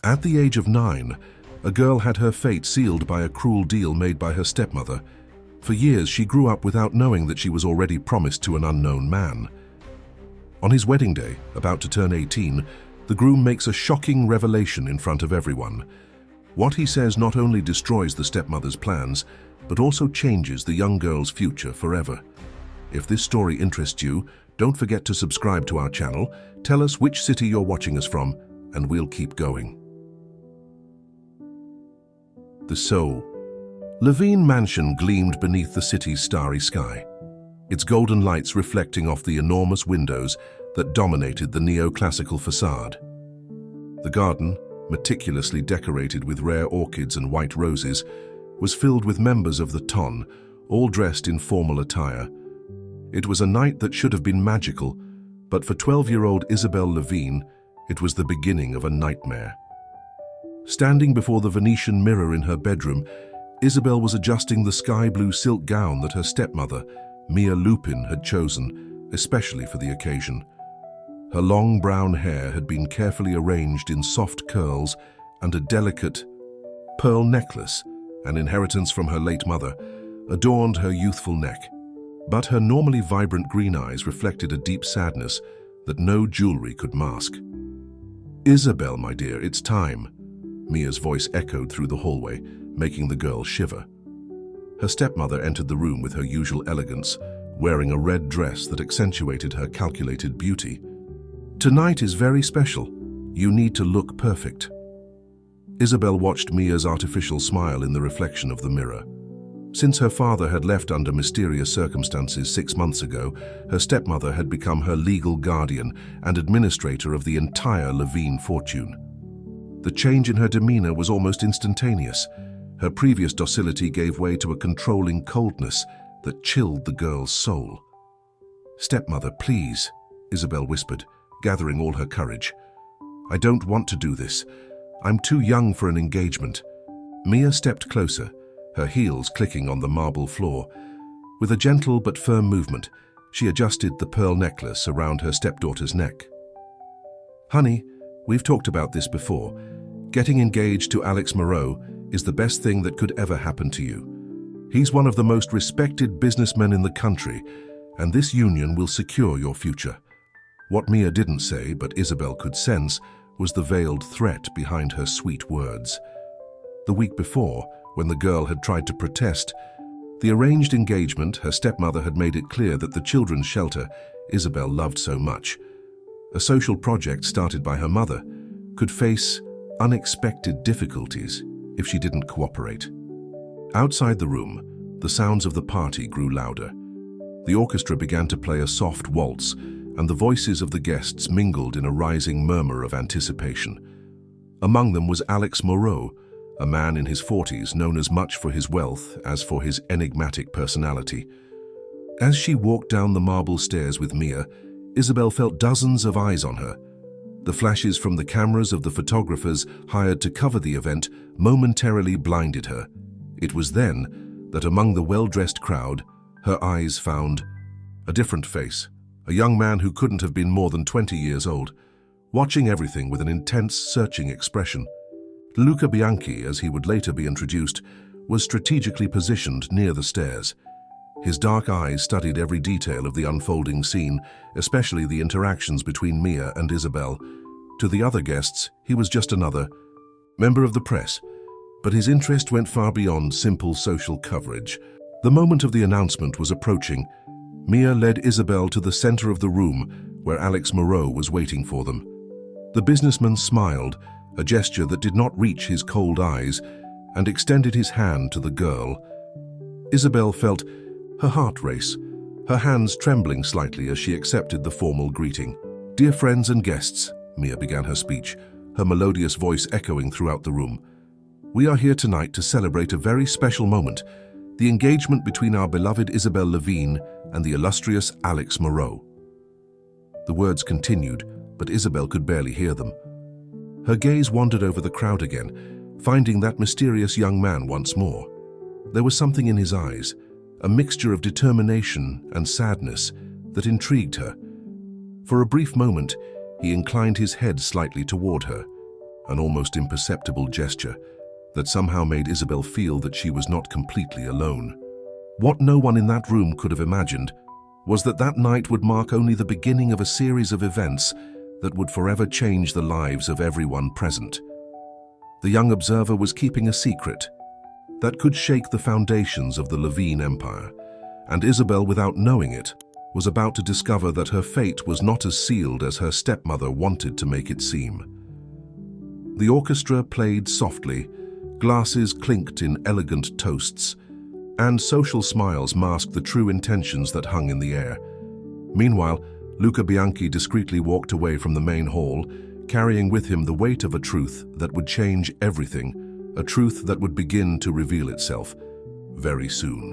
At the age of 9, a girl had her fate sealed by a cruel deal made by her stepmother. For years, she grew up without knowing that she was already promised to an unknown man. On his wedding day, about to turn 18, the groom makes a shocking revelation in front of everyone. What he says not only destroys the stepmother's plans, but also changes the young girl's future forever. If this story interests you, don't forget to subscribe to our channel, tell us which city you're watching us from, and we'll keep going. The Soul. Levine Mansion gleamed beneath the city's starry sky, its golden lights reflecting off the enormous windows that dominated the neoclassical facade. The garden, meticulously decorated with rare orchids and white roses, was filled with members of the ton, all dressed in formal attire. It was a night that should have been magical, but for 12-year-old Isabel Levine, it was the beginning of a nightmare. Standing before the Venetian mirror in her bedroom, Isabel was adjusting the sky-blue silk gown that her stepmother, Mia Lupin, had chosen, especially for the occasion. Her long brown hair had been carefully arranged in soft curls, and a delicate pearl necklace, an inheritance from her late mother, adorned her youthful neck. But her normally vibrant green eyes reflected a deep sadness that no jewelry could mask. "Isabel, my dear, it's time," Mia's voice echoed through the hallway, making the girl shiver. Her stepmother entered the room with her usual elegance, wearing a red dress that accentuated her calculated beauty. "Tonight is very special. You need to look perfect." Isabel watched Mia's artificial smile in the reflection of the mirror. Since her father had left under mysterious circumstances 6 months ago, her stepmother had become her legal guardian and administrator of the entire Levine fortune. The change in her demeanor was almost instantaneous. Her previous docility gave way to a controlling coldness that chilled the girl's soul. "Stepmother, please," Isabel whispered, gathering all her courage. "I don't want to do this. I'm too young for an engagement." Mia stepped closer, her heels clicking on the marble floor. With a gentle but firm movement, she adjusted the pearl necklace around her stepdaughter's neck. "Honey, we've talked about this before. Getting engaged to Alex Moreau is the best thing that could ever happen to you. He's one of the most respected businessmen in the country, and this union will secure your future." What Mia didn't say, but Isabel could sense, was the veiled threat behind her sweet words. The week before, when the girl had tried to protest the arranged engagement, her stepmother had made it clear that the children's shelter Isabel loved so much, a social project started by her mother, could face unexpected difficulties if she didn't cooperate. Outside the room, the sounds of the party grew louder. The orchestra began to play a soft waltz, and the voices of the guests mingled in a rising murmur of anticipation. Among them was Alex Moreau, a man in his 40s known as much for his wealth as for his enigmatic personality. As she walked down the marble stairs with Mia, Isabel felt dozens of eyes on her. The flashes from the cameras of the photographers hired to cover the event momentarily blinded her. It was then that among the well-dressed crowd, her eyes found a different face, a young man who couldn't have been more than 20 years old, watching everything with an intense, searching expression. Luca Bianchi, as he would later be introduced, was strategically positioned near the stairs. His dark eyes studied every detail of the unfolding scene, especially the interactions between Mia and Isabel. To the other guests, he was just another member of the press, but his interest went far beyond simple social coverage. The moment of the announcement was approaching. Mia led Isabel to the center of the room where Alex Moreau was waiting for them. The businessman smiled, a gesture that did not reach his cold eyes, and extended his hand to the girl. Isabel felt her heart race, her hands trembling slightly as she accepted the formal greeting. "Dear friends and guests," Mia began her speech, her melodious voice echoing throughout the room. "We are here tonight to celebrate a very special moment, the engagement between our beloved Isabel Levine and the illustrious Alex Moreau." The words continued, but Isabel could barely hear them. Her gaze wandered over the crowd again, finding that mysterious young man once more. There was something in his eyes, a mixture of determination and sadness, that intrigued her. For a brief moment, he inclined his head slightly toward her, an almost imperceptible gesture that somehow made Isabel feel that she was not completely alone. What no one in that room could have imagined was that that night would mark only the beginning of a series of events that would forever change the lives of everyone present. The young observer was keeping a secret that could shake the foundations of the Levine Empire, and Isabel, without knowing it, was about to discover that her fate was not as sealed as her stepmother wanted to make it seem. The orchestra played softly, glasses clinked in elegant toasts, and social smiles masked the true intentions that hung in the air. Meanwhile, Luca Bianchi discreetly walked away from the main hall, carrying with him the weight of a truth that would change everything, a truth that would begin to reveal itself very soon.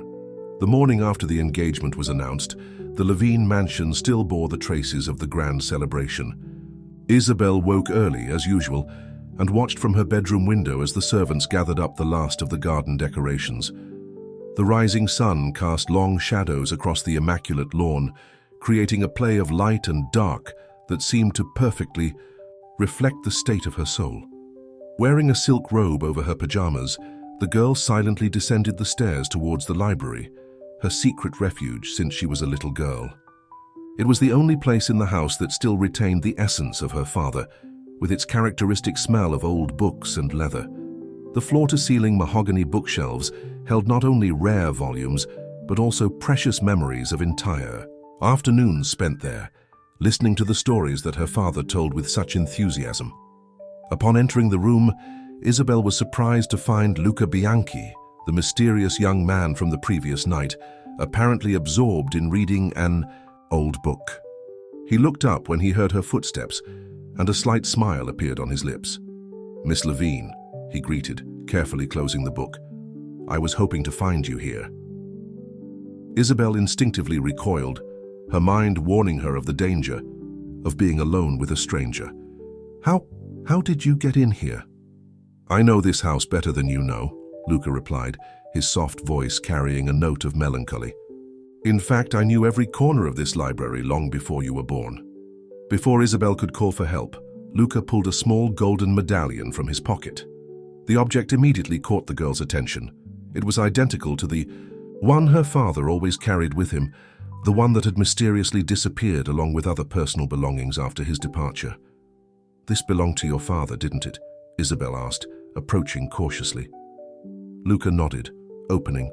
The morning after the engagement was announced, the Levine mansion still bore the traces of the grand celebration. Isabel woke early, as usual, and watched from her bedroom window as the servants gathered up the last of the garden decorations. The rising sun cast long shadows across the immaculate lawn, creating a play of light and dark that seemed to perfectly reflect the state of her soul. Wearing a silk robe over her pajamas, the girl silently descended the stairs towards the library, her secret refuge since she was a little girl. It was the only place in the house that still retained the essence of her father, with its characteristic smell of old books and leather. The floor-to-ceiling mahogany bookshelves held not only rare volumes, but also precious memories of entire afternoons spent there, listening to the stories that her father told with such enthusiasm. Upon entering the room, Isabel was surprised to find Luca Bianchi, the mysterious young man from the previous night, apparently absorbed in reading an old book. He looked up when he heard her footsteps, and a slight smile appeared on his lips. "Miss Levine," he greeted, carefully closing the book. "I was hoping to find you here." Isabel instinctively recoiled, her mind warning her of the danger of being alone with a stranger. How did you get in here?" "I know this house better than you know," Luca replied, his soft voice carrying a note of melancholy. "In fact, I knew every corner of this library long before you were born." Before Isabel could call for help, Luca pulled a small golden medallion from his pocket. The object immediately caught the girl's attention. It was identical to the one her father always carried with him, the one that had mysteriously disappeared along with other personal belongings after his departure. "This belonged to your father, didn't it?" Isabel asked, approaching cautiously. Luca nodded, opening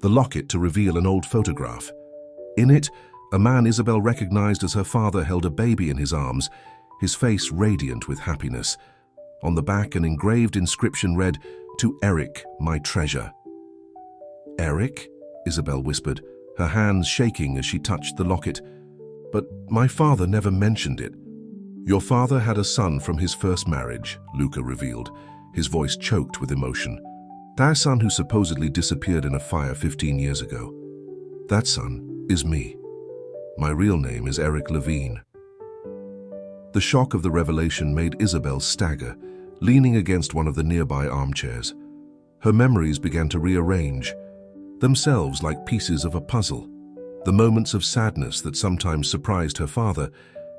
the locket to reveal an old photograph. In it, a man Isabel recognized as her father held a baby in his arms, his face radiant with happiness. On the back, an engraved inscription read, "To Eric, my treasure." "Eric?" Isabel whispered, her hands shaking as she touched the locket. "But my father never mentioned it." "Your father had a son from his first marriage," Luca revealed, his voice choked with emotion. "That son who supposedly disappeared in a fire 15 years ago. That son is me. My real name is Eric Levine." The shock of the revelation made Isabel stagger, leaning against one of the nearby armchairs. Her memories began to rearrange, themselves like pieces of a puzzle. The moments of sadness that sometimes surprised her father,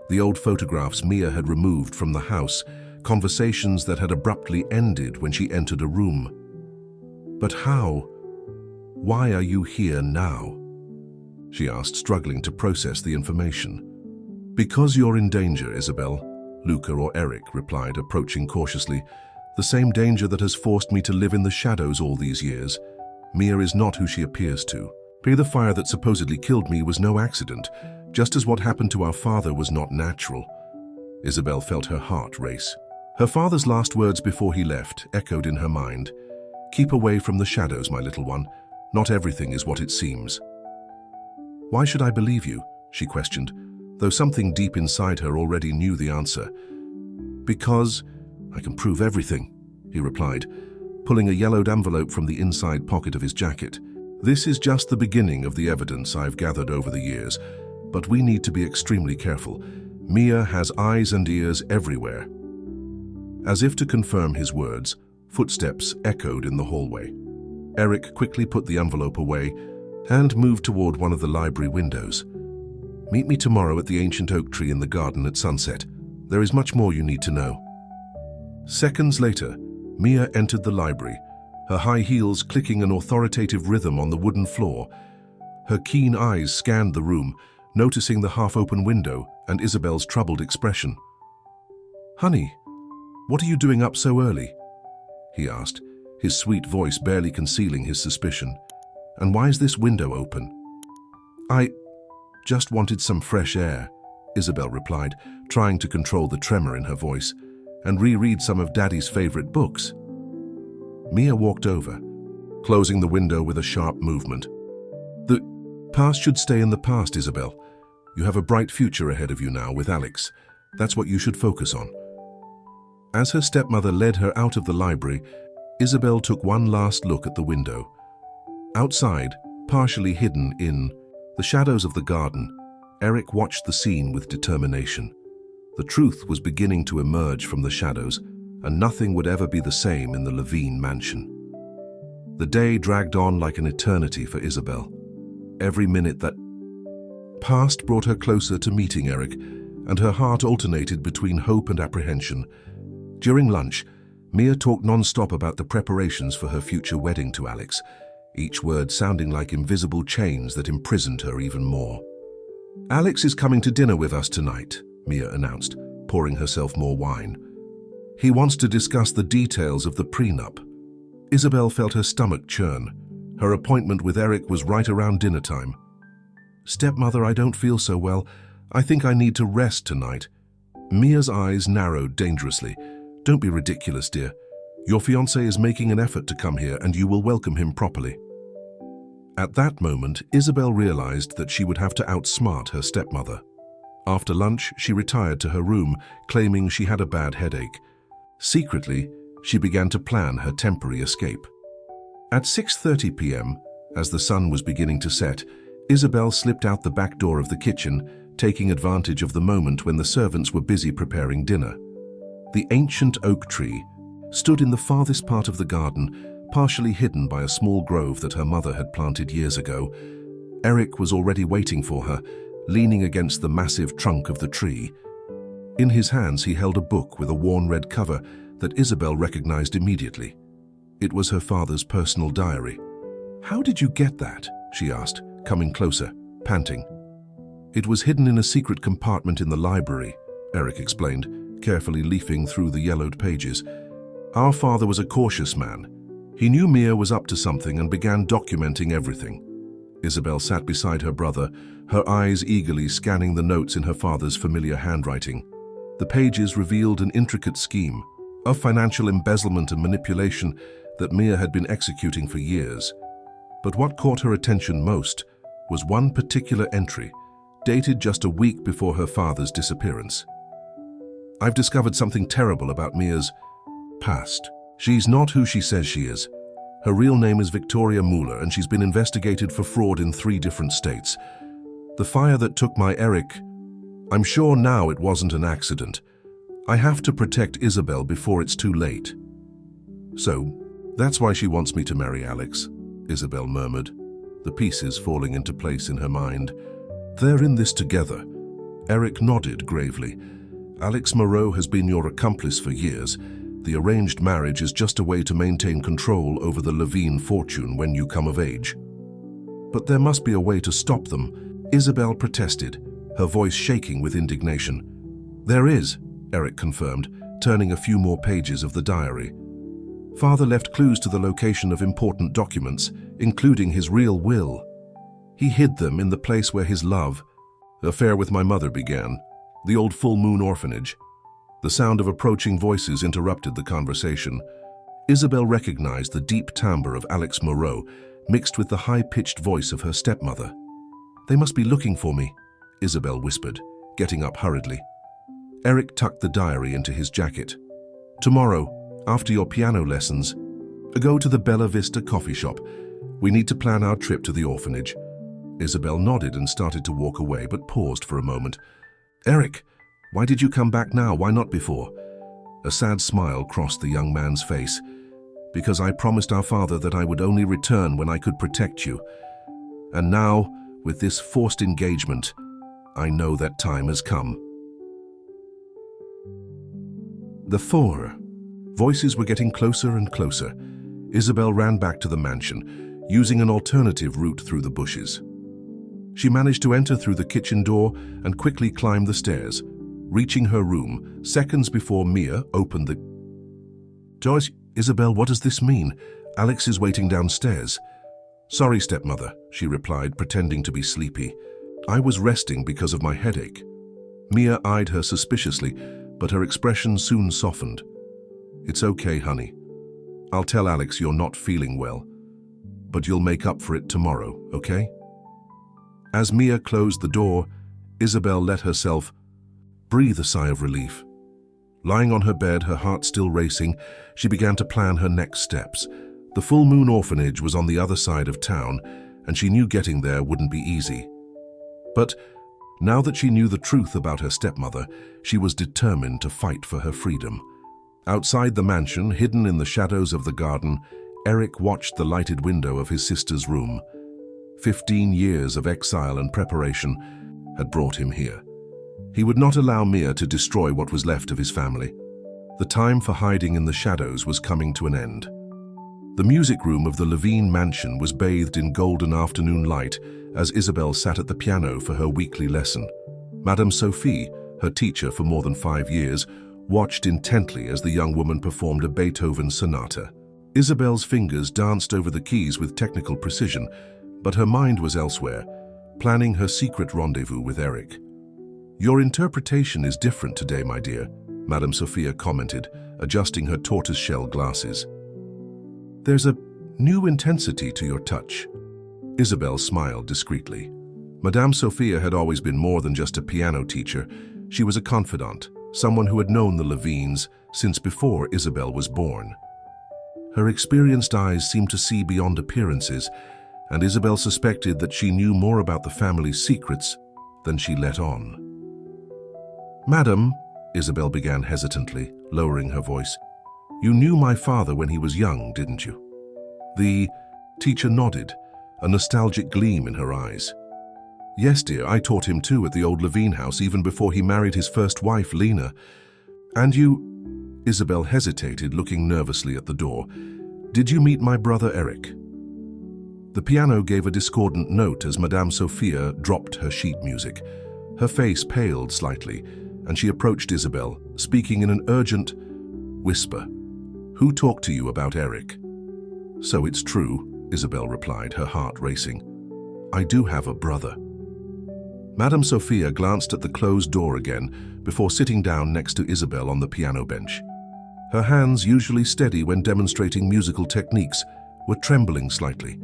the old photographs Mia had removed from the house, conversations that had abruptly ended when she entered a room. "But how? Why are you here now?" she asked, struggling to process the information. "Because you're in danger, Isabel," Luca or Eric replied, approaching cautiously. "The same danger that has forced me to live in the shadows all these years. Mia is not who she appears to. The fire that supposedly killed me was no accident, just as what happened to our father was not natural." Isabel felt her heart race. Her father's last words before he left echoed in her mind. "Keep away from the shadows, my little one. Not everything is what it seems." "Why should I believe you?" she questioned, though something deep inside her already knew the answer. "Because I can prove everything," he replied, pulling a yellowed envelope from the inside pocket of his jacket. "This is just the beginning of the evidence I've gathered over the years, but we need to be extremely careful. Mia has eyes and ears everywhere." As if to confirm his words, footsteps echoed in the hallway. Eric quickly put the envelope away and moved toward one of the library windows. "Meet me tomorrow at the ancient oak tree in the garden at sunset. There is much more you need to know." Seconds later, Mia entered the library, her high heels clicking an authoritative rhythm on the wooden floor. Her keen eyes scanned the room, noticing the half-open window and Isabel's troubled expression. "Honey, what are you doing up so early?" he asked, his sweet voice barely concealing his suspicion. "And why is this window open?" "I just wanted some fresh air," Isabel replied, trying to control the tremor in her voice, "and reread some of Daddy's favorite books." Mia walked over, closing the window with a sharp movement. "The past should stay in the past, Isabel. You have a bright future ahead of you now with Alex. That's what you should focus on." As her stepmother led her out of the library, Isabel took one last look at the window. Outside, partially hidden in the shadows of the garden, Eric watched the scene with determination. The truth was beginning to emerge from the shadows, and nothing would ever be the same in the Levine mansion. The day dragged on like an eternity for Isabel. Every minute that passed brought her closer to meeting Eric, and her heart alternated between hope and apprehension. During lunch, Mia talked non-stop about the preparations for her future wedding to Alex, each word sounding like invisible chains that imprisoned her even more. "Alex is coming to dinner with us tonight," Mia announced, pouring herself more wine. "He wants to discuss the details of the prenup." Isabel felt her stomach churn. Her appointment with Eric was right around dinner time. "Stepmother, I don't feel so well. I think I need to rest tonight." Mia's eyes narrowed dangerously. "Don't be ridiculous, dear. Your fiancé is making an effort to come here and you will welcome him properly." At that moment, Isabel realized that she would have to outsmart her stepmother. After lunch, she retired to her room, claiming she had a bad headache. Secretly, she began to plan her temporary escape. At 6:30 p.m., as the sun was beginning to set, Isabel slipped out the back door of the kitchen, taking advantage of the moment when the servants were busy preparing dinner. The ancient oak tree stood in the farthest part of the garden, partially hidden by a small grove that her mother had planted years ago. Eric was already waiting for her, leaning against the massive trunk of the tree. In his hands he held a book with a worn red cover that Isabel recognized immediately. It was her father's personal diary. "How did you get that?" she asked, coming closer, panting. "It was hidden in a secret compartment in the library," Eric explained, carefully leafing through the yellowed pages. "Our father was a cautious man. He knew Mia was up to something and began documenting everything." Isabel sat beside her brother, her eyes eagerly scanning the notes in her father's familiar handwriting. The pages revealed an intricate scheme of financial embezzlement and manipulation that Mia had been executing for years. But what caught her attention most was one particular entry, dated just a week before her father's disappearance. "I've discovered something terrible about Mia's past. She's not who she says she is. Her real name is Victoria Mueller, and she's been investigated for fraud in 3 different states. The fire that took my Eric, I'm sure now it wasn't an accident. I have to protect Isabel before it's too late." "So, that's why she wants me to marry Alex," Isabel murmured, the pieces falling into place in her mind. "They're in this together." Eric nodded gravely. "Alex Moreau has been your accomplice for years. The arranged marriage is just a way to maintain control over the Levine fortune when you come of age." "But there must be a way to stop them," Isabel protested, her voice shaking with indignation. "There is," Eric confirmed, turning a few more pages of the diary. "Father left clues to the location of important documents, including his real will. He hid them in the place where his love affair with my mother began, the old Full Moon orphanage." The sound of approaching voices interrupted the conversation. Isabel recognized the deep timbre of Alex Moreau, mixed with the high-pitched voice of her stepmother. "They must be looking for me," Isabel whispered, getting up hurriedly. Eric tucked the diary into his jacket. "Tomorrow, after your piano lessons, go to the Bella Vista coffee shop. We need to plan our trip to the orphanage." Isabel nodded and started to walk away, but paused for a moment. "Eric, why did you come back now? Why not before?" A sad smile crossed the young man's face. "Because I promised our father that I would only return when I could protect you. And now, with this forced engagement, I know that time has come." The 4. Voices were getting closer and closer. Isabel ran back to the mansion, using an alternative route through the bushes. She managed to enter through the kitchen door and quickly climbed the stairs, reaching her room seconds before Mia opened the... Joyce, Isabel, what does this mean? Alex is waiting downstairs. Sorry, stepmother, she replied, pretending to be sleepy. I was resting because of my headache. Mia eyed her suspiciously, but her expression soon softened. It's okay, honey. I'll tell Alex you're not feeling well, but you'll make up for it tomorrow, okay? As Mia closed the door, Isabel let herself breathe a sigh of relief. Lying on her bed, her heart still racing, she began to plan her next steps. The Full Moon Orphanage was on the other side of town, and she knew getting there wouldn't be easy. But now that she knew the truth about her stepmother, she was determined to fight for her freedom. Outside the mansion, hidden in the shadows of the garden, Eric watched the lighted window of his sister's room. 15 years of exile and preparation had brought him here. He would not allow Mia to destroy what was left of his family. The time for hiding in the shadows was coming to an end. The music room of the Levine mansion was bathed in golden afternoon light as Isabel sat at the piano for her weekly lesson. Madame Sophie, her teacher for more than 5 years, watched intently as the young woman performed a Beethoven sonata. Isabel's fingers danced over the keys with technical precision, but her mind was elsewhere, planning her secret rendezvous with Eric. Your interpretation is different today, my dear, Madame Sophia commented, adjusting her tortoiseshell glasses. There's a new intensity to your touch. Isabel smiled discreetly. Madame Sophia had always been more than just a piano teacher. She was a confidant, someone who had known the Levines since before Isabel was born. Her experienced eyes seemed to see beyond appearances, and Isabel suspected that she knew more about the family's secrets than she let on. Madam, Isabel began hesitantly, lowering her voice, you knew my father when he was young, didn't you? The teacher nodded, a nostalgic gleam in her eyes. Yes, dear, I taught him too at the old Levine house even before he married his first wife, Lena. And you... Isabel hesitated, looking nervously at the door. Did you meet my brother Eric? The piano gave a discordant note as Madame Sophia dropped her sheet music. Her face paled slightly, and she approached Isabel, speaking in an urgent whisper. Who talked to you about Eric? So it's true, Isabel replied, her heart racing. I do have a brother. Madame Sophia glanced at the closed door again before sitting down next to Isabel on the piano bench. Her hands, usually steady when demonstrating musical techniques, were trembling slightly.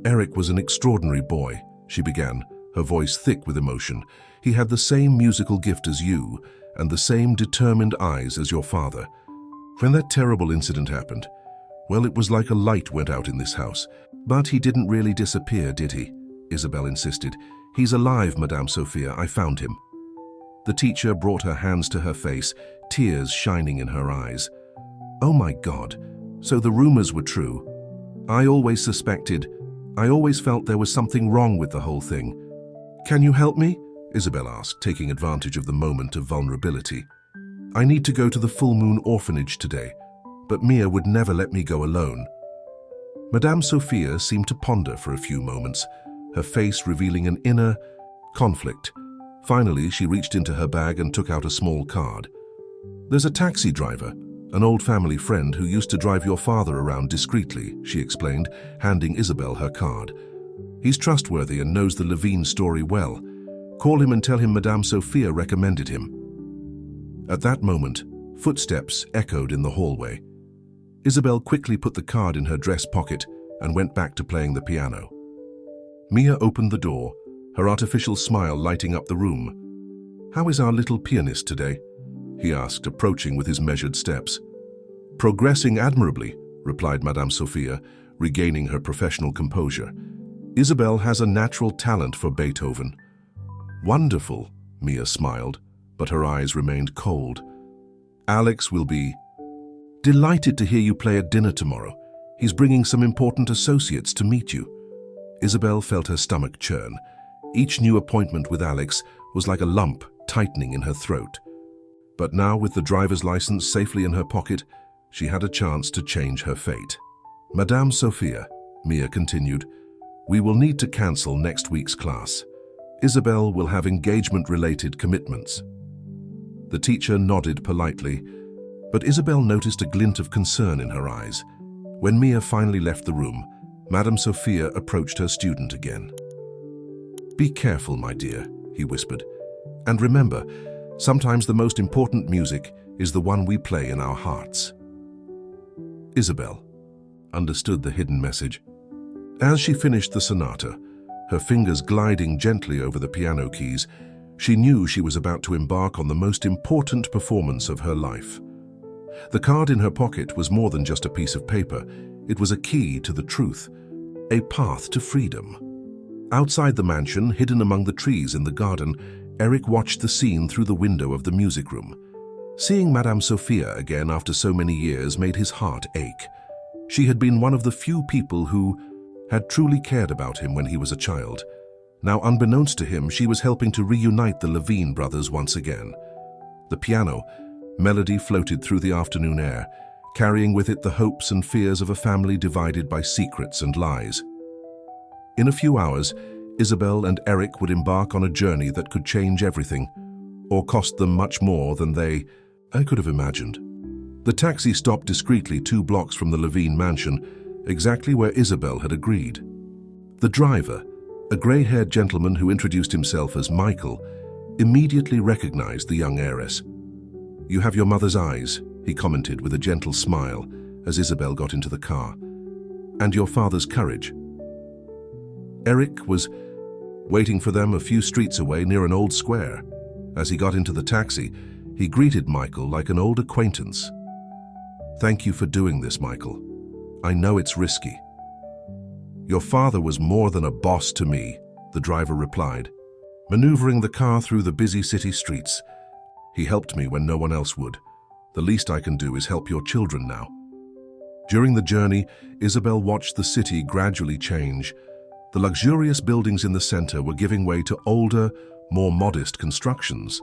Eric was an extraordinary boy, she began, her voice thick with emotion. He had the same musical gift as you, and the same determined eyes as your father. When that terrible incident happened, well, it was like a light went out in this house. But he didn't really disappear, did he? Isabel insisted. He's alive, Madame Sophia, I found him. The teacher brought her hands to her face, tears shining in her eyes. Oh my God, so the rumors were true. I always felt there was something wrong with the whole thing. Can you help me? Isabel asked, taking advantage of the moment of vulnerability. I need to go to the Full Moon Orphanage today, but Mia would never let me go alone. Madame Sophia seemed to ponder for a few moments, her face revealing an inner conflict. Finally, she reached into her bag and took out a small card. There's a taxi driver, an old family friend who used to drive your father around discreetly, she explained, handing Isabel her card. He's trustworthy and knows the Levine story well. Call him and tell him Madame Sophia recommended him. At that moment, footsteps echoed in the hallway. Isabel quickly put the card in her dress pocket and went back to playing the piano. Mia opened the door, her artificial smile lighting up the room. How is our little pianist today? He asked, approaching with his measured steps. Progressing admirably, replied Madame Sophia, regaining her professional composure. Isabel has a natural talent for Beethoven. Wonderful, Mia smiled, but her eyes remained cold. Alex will be delighted to hear you play at dinner tomorrow. He's bringing some important associates to meet you. Isabel felt her stomach churn. Each new appointment with Alex was like a lump tightening in her throat. But now, with the driver's license safely in her pocket, she had a chance to change her fate. Madame Sophia, Mia continued, we will need to cancel next week's class. Isabel will have engagement-related commitments. The teacher nodded politely, but Isabel noticed a glint of concern in her eyes. When Mia finally left the room, Madame Sophia approached her student again. Be careful, my dear, he whispered. And remember, sometimes the most important music is the one we play in our hearts. Isabel understood the hidden message. As she finished the sonata, her fingers gliding gently over the piano keys, she knew she was about to embark on the most important performance of her life. The card in her pocket was more than just a piece of paper. It was a key to the truth, a path to freedom. Outside the mansion, hidden among the trees in the garden, Eric watched the scene through the window of the music room. Seeing Madame Sophia again after so many years made his heart ache. She had been one of the few people who had truly cared about him when he was a child. Now, unbeknownst to him, she was helping to reunite the Levine brothers once again. The piano melody floated through the afternoon air, carrying with it the hopes and fears of a family divided by secrets and lies. In a few hours, Isabel and Eric would embark on a journey that could change everything, or cost them much more than I could have imagined. The taxi stopped discreetly 2 blocks from the Levine mansion, exactly where Isabel had agreed. The driver, a grey-haired gentleman who introduced himself as Michael, immediately recognized the young heiress. You have your mother's eyes, he commented with a gentle smile as Isabel got into the car. And your father's courage. Eric was waiting for them a few streets away near an old square. As he got into the taxi, he greeted Michael like an old acquaintance. Thank you for doing this, Michael. I know it's risky. Your father was more than a boss to me, the driver replied, maneuvering the car through the busy city streets. He helped me when no one else would. The least I can do is help your children now. During the journey, Isabel watched the city gradually change. The luxurious buildings in the center were giving way to older, more modest constructions.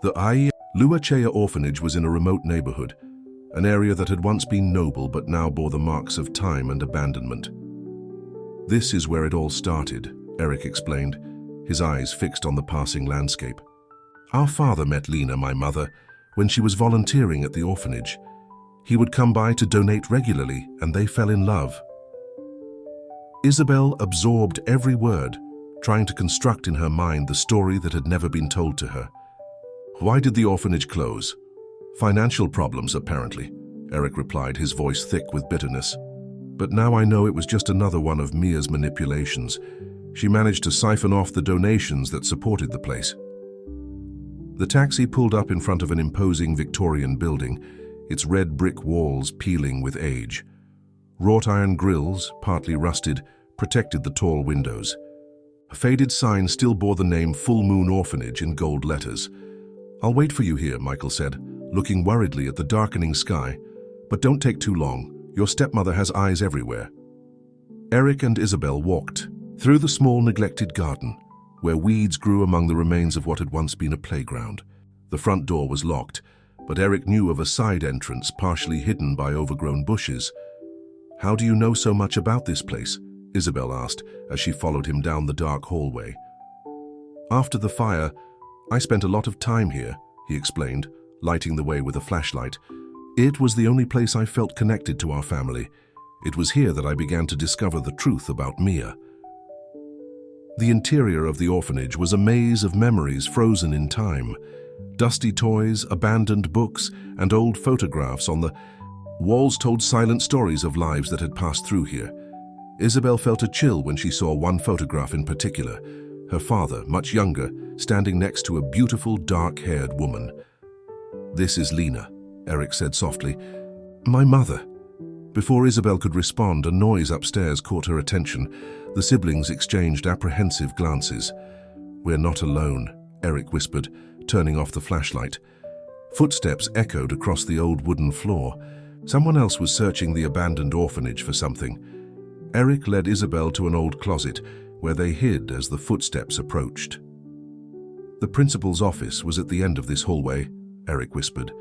The Luachea orphanage was in a remote neighborhood, an area that had once been noble but now bore the marks of time and abandonment. This is where it all started, Eric explained, his eyes fixed on the passing landscape. Our father met Lena, my mother, when she was volunteering at the orphanage. He would come by to donate regularly, and they fell in love. Isabel absorbed every word, trying to construct in her mind the story that had never been told to her. Why did the orphanage close? Financial problems, apparently, Eric replied, his voice thick with bitterness. But now I know it was just another one of Mia's manipulations. She managed to siphon off the donations that supported the place. The taxi pulled up in front of an imposing Victorian building, its red brick walls peeling with age. Wrought iron grills, partly rusted, protected the tall windows. A faded sign still bore the name Full Moon Orphanage in gold letters. I'll wait for you here, Michael said, looking worriedly at the darkening sky. But don't take too long. Your stepmother has eyes everywhere. Eric and Isabel walked through the small neglected garden, where weeds grew among the remains of what had once been a playground. The front door was locked, but Eric knew of a side entrance partially hidden by overgrown bushes. How do you know so much about this place? Isabel asked as she followed him down the dark hallway. After the fire, I spent a lot of time here, he explained, lighting the way with a flashlight. It was the only place I felt connected to our family. It was here that I began to discover the truth about Mia. The interior of the orphanage was a maze of memories frozen in time. Dusty toys, abandoned books, and old photographs on the walls told silent stories of lives that had passed through here. Isabel felt a chill when she saw one photograph in particular, her father, much younger, standing next to a beautiful, dark-haired woman. This is Lena, Eric said softly. My mother. Before Isabel could respond, a noise upstairs caught her attention. The siblings exchanged apprehensive glances. We're not alone, Eric whispered, turning off the flashlight. Footsteps echoed across the old wooden floor. Someone else was searching the abandoned orphanage for something. Eric led Isabel to an old closet, where they hid as the footsteps approached. The principal's office was at the end of this hallway, Eric whispered.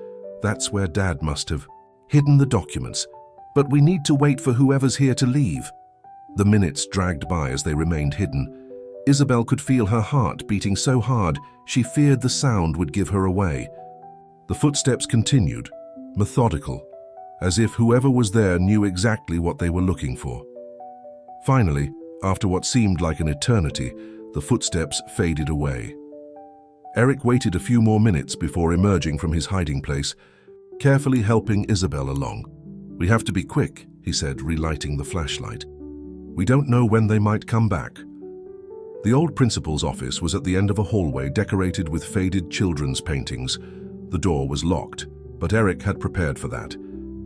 That's where Dad must have. hidden the documents. But we need to wait for whoever's here to leave. The minutes dragged by as they remained hidden. Isabel could feel her heart beating so hard she feared the sound would give her away. The footsteps continued, methodical, as if whoever was there knew exactly what they were looking for. Finally, after what seemed like an eternity, the footsteps faded away. Eric waited a few more minutes before emerging from his hiding place, carefully helping Isabel along. "We have to be quick," he said, relighting the flashlight. "We don't know when they might come back." The old principal's office was at the end of a hallway decorated with faded children's paintings. The door was locked, but Eric had prepared for that.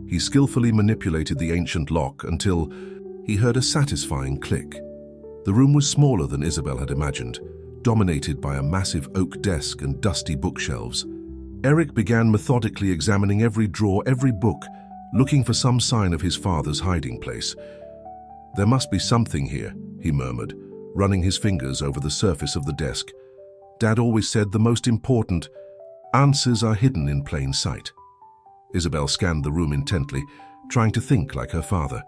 He skillfully manipulated the ancient lock until he heard a satisfying click. The room was smaller than Isabel had imagined, dominated by a massive oak desk and dusty bookshelves. Eric began methodically examining every drawer, every book, looking for some sign of his father's hiding place. "There must be something here," he murmured, running his fingers over the surface of the desk. "Dad always said the most important answers are hidden in plain sight." Isabel scanned the room intently, trying to think like her father.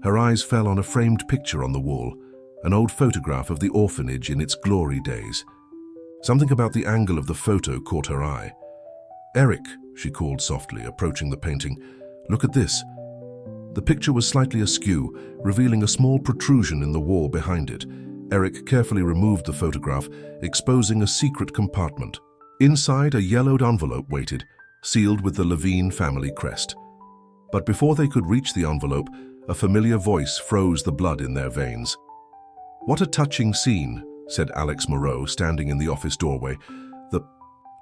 Her eyes fell on a framed picture on the wall, an old photograph of the orphanage in its glory days. Something about the angle of the photo caught her eye. "Eric," she called softly, approaching the painting, "look at this." The picture was slightly askew, revealing a small protrusion in the wall behind it. Eric carefully removed the photograph, exposing a secret compartment. Inside, a yellowed envelope waited, sealed with the Levine family crest. But before they could reach the envelope, a familiar voice froze the blood in their veins. "What a touching scene," said Alex Moreau, standing in the office doorway. The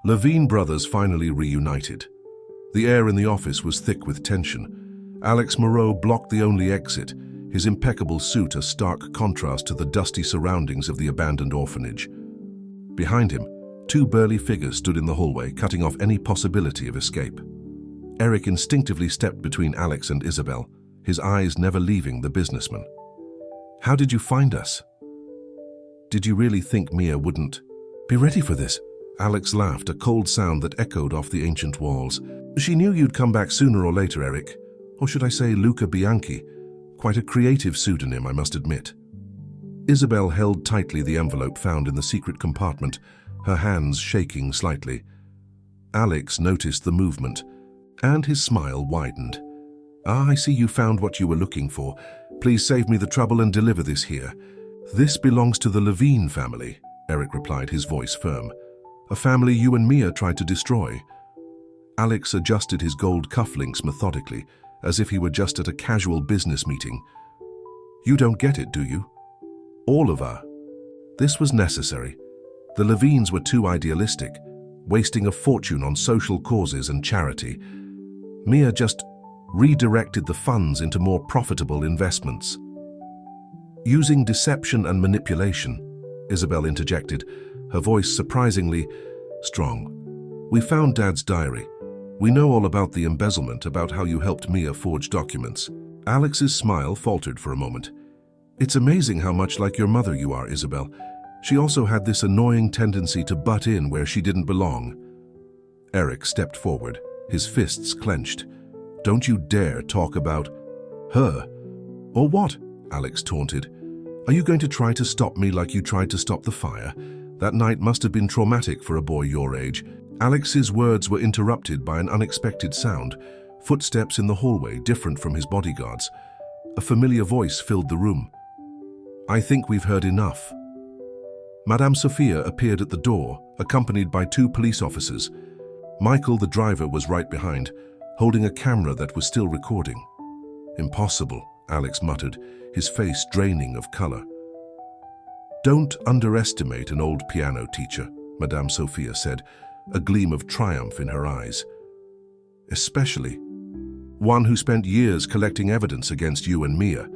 Levine brothers finally reunited. The air in the office was thick with tension. Alex Moreau blocked the only exit, his impeccable suit a stark contrast to the dusty surroundings of the abandoned orphanage. Behind him, two burly figures stood in the hallway, cutting off any possibility of escape. Eric instinctively stepped between Alex and Isabel, his eyes never leaving the businessman. "How did you find us? Did you really think Mia wouldn't be ready for this?" Alex laughed, a cold sound that echoed off the ancient walls. "She knew you'd come back sooner or later, Eric. Or should I say Luca Bianchi? Quite a creative pseudonym, I must admit." Isabel held tightly the envelope found in the secret compartment, her hands shaking slightly. Alex noticed the movement, and his smile widened. "Ah, I see you found what you were looking for. Please save me the trouble and deliver this here." "This belongs to the Levine family," Eric replied, his voice firm. "A family you and Mia tried to destroy." Alex adjusted his gold cufflinks methodically, as if he were just at a casual business meeting. "You don't get it, do you? All of our..." This was necessary. The Levines were too idealistic, wasting a fortune on social causes and charity. Mia just redirected the funds into more profitable investments. "Using deception and manipulation," Isabel interjected, her voice surprisingly strong. "We found Dad's diary. We know all about the embezzlement, about how you helped Mia forge documents." Alex's smile faltered for a moment. "It's amazing how much like your mother you are, Isabel. She also had this annoying tendency to butt in where she didn't belong." Eric stepped forward, his fists clenched. "Don't you dare talk about her." "Or what?" Alex taunted. "Are you going to try to stop me like you tried to stop the fire? That night must have been traumatic for a boy your age." Alex's words were interrupted by an unexpected sound, footsteps in the hallway different from his bodyguards. A familiar voice filled the room. "I think we've heard enough." Madame Sophia appeared at the door, accompanied by two police officers. Michael, the driver, was right behind, holding a camera that was still recording. "Impossible," Alex muttered, his face draining of color. "Don't underestimate an old piano teacher," Madame Sophia said, a gleam of triumph in her eyes. "Especially one who spent years collecting evidence against you and Mia."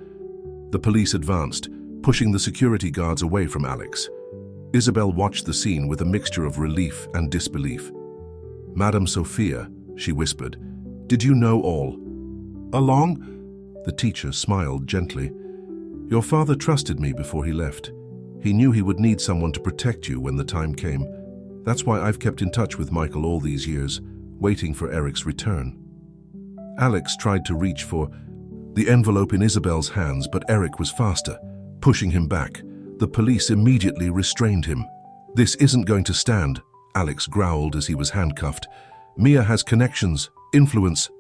The police advanced, pushing the security guards away from Alex. Isabel watched the scene with a mixture of relief and disbelief. "Madame Sophia," she whispered, "did you know all along?" The teacher smiled gently. "Your father trusted me before he left. He knew he would need someone to protect you when the time came. That's why I've kept in touch with Michael all these years, waiting for Eric's return." Alex tried to reach for the envelope in Isabel's hands, but Eric was faster, pushing him back. The police immediately restrained him. "This isn't going to stand," Alex growled as he was handcuffed. "Mia has connections, influence."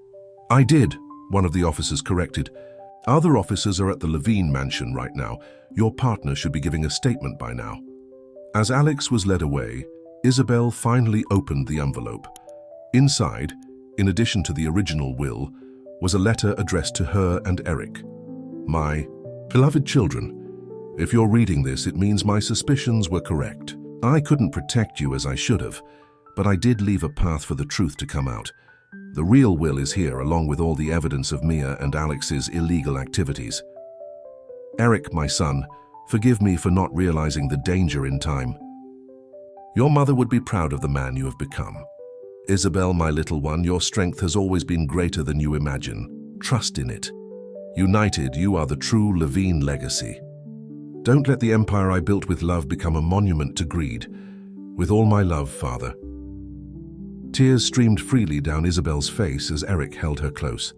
"I did," one of the officers corrected. "Other officers are at the Levine mansion right now. Your partner should be giving a statement by now." As Alex was led away, Isabel finally opened the envelope. Inside, in addition to the original will, was a letter addressed to her and Eric. "My beloved children, if you're reading this, it means my suspicions were correct. I couldn't protect you as I should have, but I did leave a path for the truth to come out. The real will is here, along with all the evidence of Mia and Alex's illegal activities. Eric, my son, forgive me for not realizing the danger in time. Your mother would be proud of the man you have become. Isabel, my little one, your strength has always been greater than you imagine. Trust in it. United, you are the true Levine legacy. Don't let the empire I built with love become a monument to greed. With all my love, Father." Tears streamed freely down Isabel's face as Eric held her close.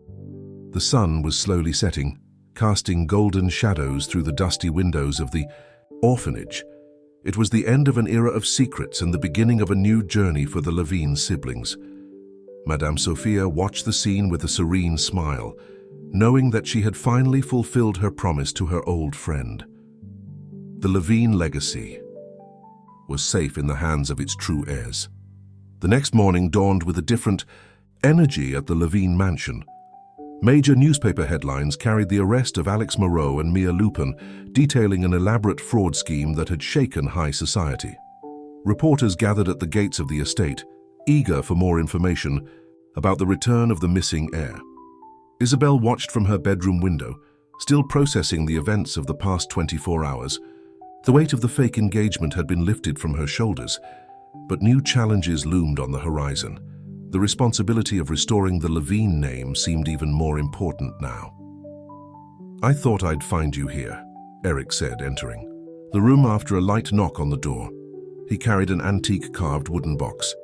The sun was slowly setting, casting golden shadows through the dusty windows of the orphanage. It was the end of an era of secrets and the beginning of a new journey for the Levine siblings. Madame Sophia watched the scene with a serene smile, knowing that she had finally fulfilled her promise to her old friend. The Levine legacy was safe in the hands of its true heirs. The next morning dawned with a different energy at the Levine mansion. Major newspaper headlines carried the arrest of Alex Moreau and Mia Lupin, detailing an elaborate fraud scheme that had shaken high society. Reporters gathered at the gates of the estate, eager for more information about the return of the missing heir. Isabel watched from her bedroom window, still processing the events of the past 24 hours. The weight of the fake engagement had been lifted from her shoulders, but new challenges loomed on the horizon. The responsibility of restoring the Levine name seemed even more important now. "I thought I'd find you here," Eric said, entering the room after a light knock on the door. He carried an antique carved wooden box.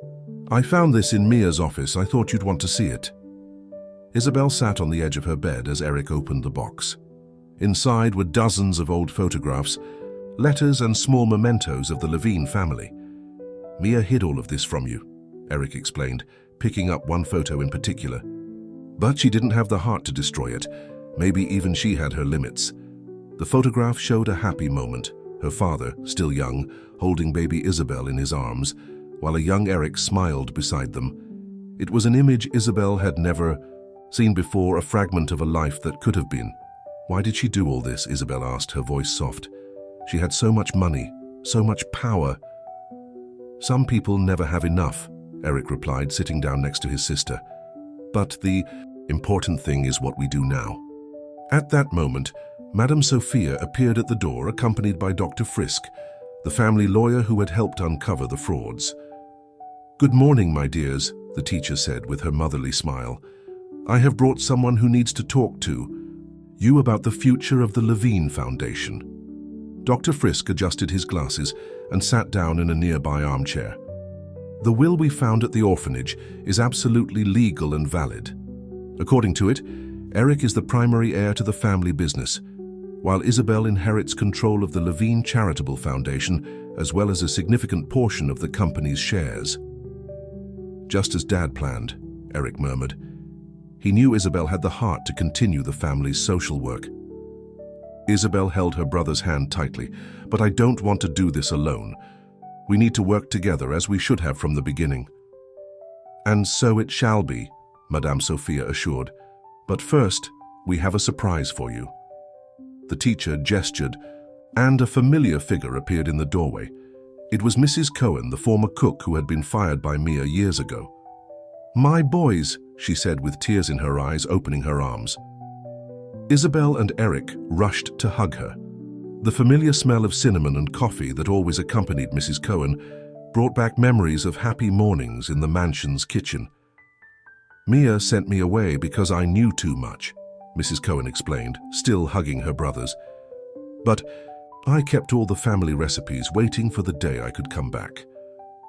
"I found this in Mia's office. I thought you'd want to see it." Isabel sat on the edge of her bed as Eric opened the box. Inside were dozens of old photographs, letters and small mementos of the Levine family. "Mia hid all of this from you," Eric explained, picking up one photo in particular. "But she didn't have the heart to destroy it. Maybe even she had her limits." The photograph showed a happy moment, her father, still young, holding baby Isabel in his arms, while a young Eric smiled beside them. It was an image Isabel had never seen before, a fragment of a life that could have been. "Why did she do all this?" Isabel asked, her voice soft. "She had so much money, so much power." "Some people never have enough," Eric replied, sitting down next to his sister. "But the important thing is what we do now." At that moment, Madame Sophia appeared at the door, accompanied by Dr. Frisk, the family lawyer who had helped uncover the frauds. "Good morning, my dears," the teacher said with her motherly smile. "I have brought someone who needs to talk to you about the future of the Levine Foundation." Dr. Frisk adjusted his glasses and sat down in a nearby armchair. "The will we found at the orphanage is absolutely legal and valid. According to it, Eric is the primary heir to the family business, while Isabel inherits control of the Levine Charitable Foundation as well as a significant portion of the company's shares." "Just as Dad planned," Eric murmured. He knew Isabel had the heart to continue the family's social work. Isabel held her brother's hand tightly. "But I don't want to do this alone. We need to work together as we should have from the beginning." "And so it shall be," Madame Sophia assured. "But first, we have a surprise for you." The teacher gestured, and a familiar figure appeared in the doorway. It was Mrs. Cohen, the former cook who had been fired by Mia years ago. "My boys," she said with tears in her eyes, opening her arms. Isabel and Eric rushed to hug her. The familiar smell of cinnamon and coffee that always accompanied Mrs. Cohen brought back memories of happy mornings in the mansion's kitchen. "Mia sent me away because I knew too much," Mrs. Cohen explained, still hugging her brothers. "But I kept all the family recipes, waiting for the day I could come back."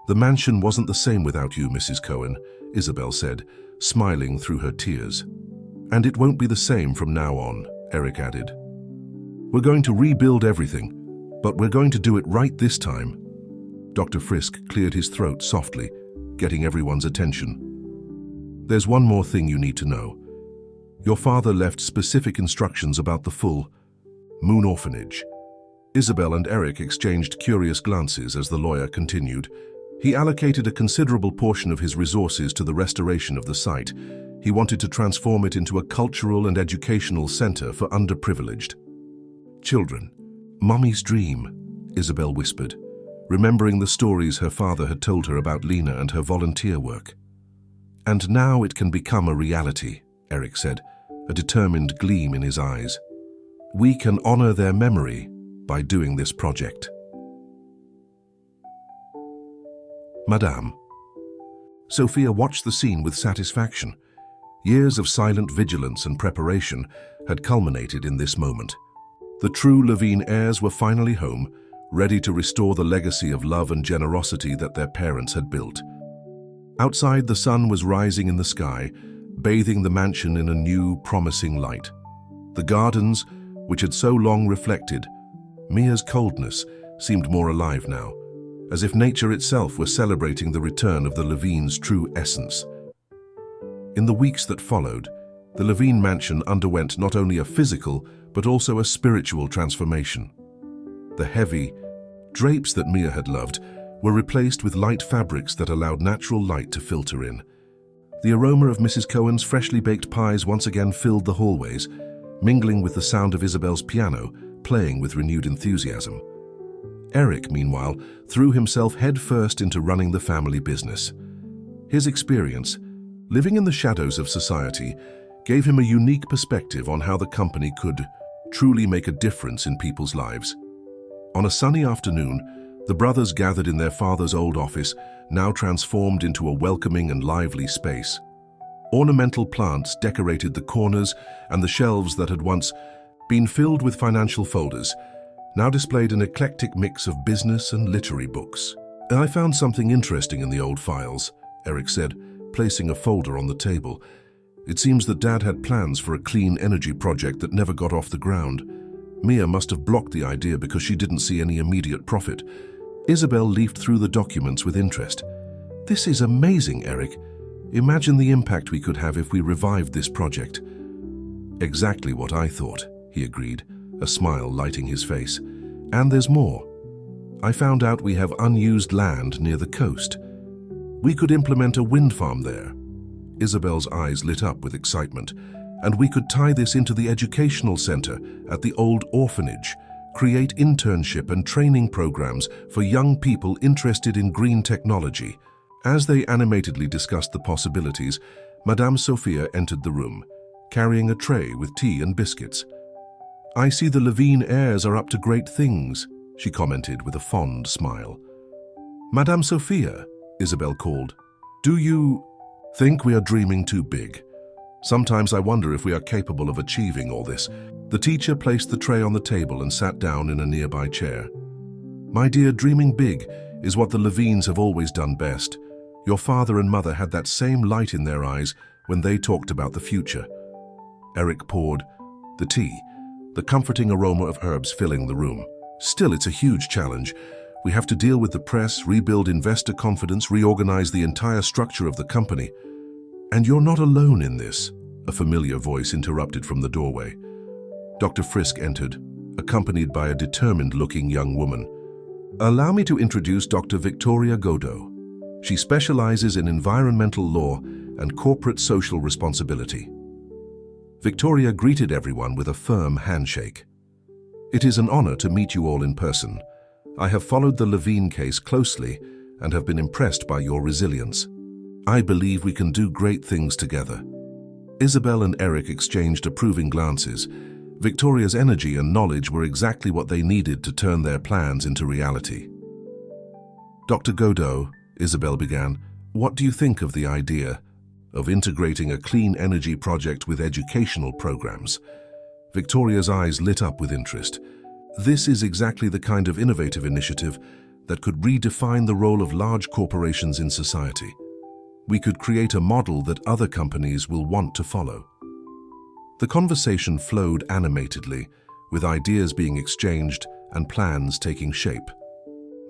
"The mansion wasn't the same without you, Mrs. Cohen," Isabel said, smiling through her tears. And it won't be the same from now on, Eric added. We're going to rebuild everything, but we're going to do it right this time. Dr. Frisk cleared his throat softly, getting everyone's attention. There's one more thing you need to know. Your father left specific instructions about the full Moon Orphanage. Isabel and Eric exchanged curious glances as the lawyer continued. He allocated a considerable portion of his resources to the restoration of the site. He wanted to transform it into a cultural and educational center for underprivileged children. Mummy's dream, Isabel whispered, remembering the stories her father had told her about Lena and her volunteer work. And now it can become a reality, Eric said, a determined gleam in his eyes. We can honor their memory by doing this project. Madame. Sophia watched the scene with satisfaction. Years of silent vigilance and preparation had culminated in this moment. The true Levine heirs were finally home, ready to restore the legacy of love and generosity that their parents had built. Outside, the sun was rising in the sky, bathing the mansion in a new, promising light. The gardens, which had so long reflected Mia's coldness, seemed more alive now, as if nature itself were celebrating the return of the Levine's true essence. In the weeks that followed, the Levine mansion underwent not only a physical but also a spiritual transformation. The heavy drapes that Mia had loved were replaced with light fabrics that allowed natural light to filter in. The aroma of Mrs. Cohen's freshly baked pies once again filled the hallways, mingling with the sound of Isabel's piano, playing with renewed enthusiasm. Eric, meanwhile, threw himself headfirst into running the family business. His experience, living in the shadows of society, gave him a unique perspective on how the company could truly make a difference in people's lives. On a sunny afternoon, the brothers gathered in their father's old office, now transformed into a welcoming and lively space. Ornamental plants decorated the corners, and the shelves that had once been filled with financial folders now displayed an eclectic mix of business and literary books. I found something interesting in the old files, Eric said, placing a folder on the table. It seems that Dad had plans for a clean energy project that never got off the ground. Mia must have blocked the idea because she didn't see any immediate profit. Isabel leafed through the documents with interest. This is amazing, Eric. Imagine the impact we could have if we revived this project. Exactly what I thought, he agreed, a smile lighting his face. And there's more. I found out we have unused land near the coast. We could implement a wind farm there. Isabel's eyes lit up with excitement. And we could tie this into the educational center at the old orphanage, create internship and training programs for young people interested in green technology. As they animatedly discussed the possibilities, Madame Sophia entered the room, carrying a tray with tea and biscuits. I see the Levine heirs are up to great things, she commented with a fond smile. Madame Sophia, Isabel called, do you think we are dreaming too big? Sometimes I wonder if we are capable of achieving all this. The teacher placed the tray on the table and sat down in a nearby chair. My dear, dreaming big is what the Levines have always done best. Your father and mother had that same light in their eyes when they talked about the future. Eric poured the tea, the comforting aroma of herbs filling the room. Still, it's a huge challenge. We have to deal with the press, rebuild investor confidence, reorganize the entire structure of the company. And you're not alone in this, a familiar voice interrupted from the doorway. Dr. Frisk entered, accompanied by a determined-looking young woman. Allow me to introduce Dr. Victoria Godot. She specializes in environmental law and corporate social responsibility. Victoria greeted everyone with a firm handshake. It is an honor to meet you all in person. I have followed the Levine case closely and have been impressed by your resilience. I believe we can do great things together. Isabel and Eric exchanged approving glances. Victoria's energy and knowledge were exactly what they needed to turn their plans into reality. Dr. Godot, Isabel began, what do you think of the idea of integrating a clean energy project with educational programs? Victoria's eyes lit up with interest. This is exactly the kind of innovative initiative that could redefine the role of large corporations in society. We could create a model that other companies will want to follow. The conversation flowed animatedly, with ideas being exchanged and plans taking shape.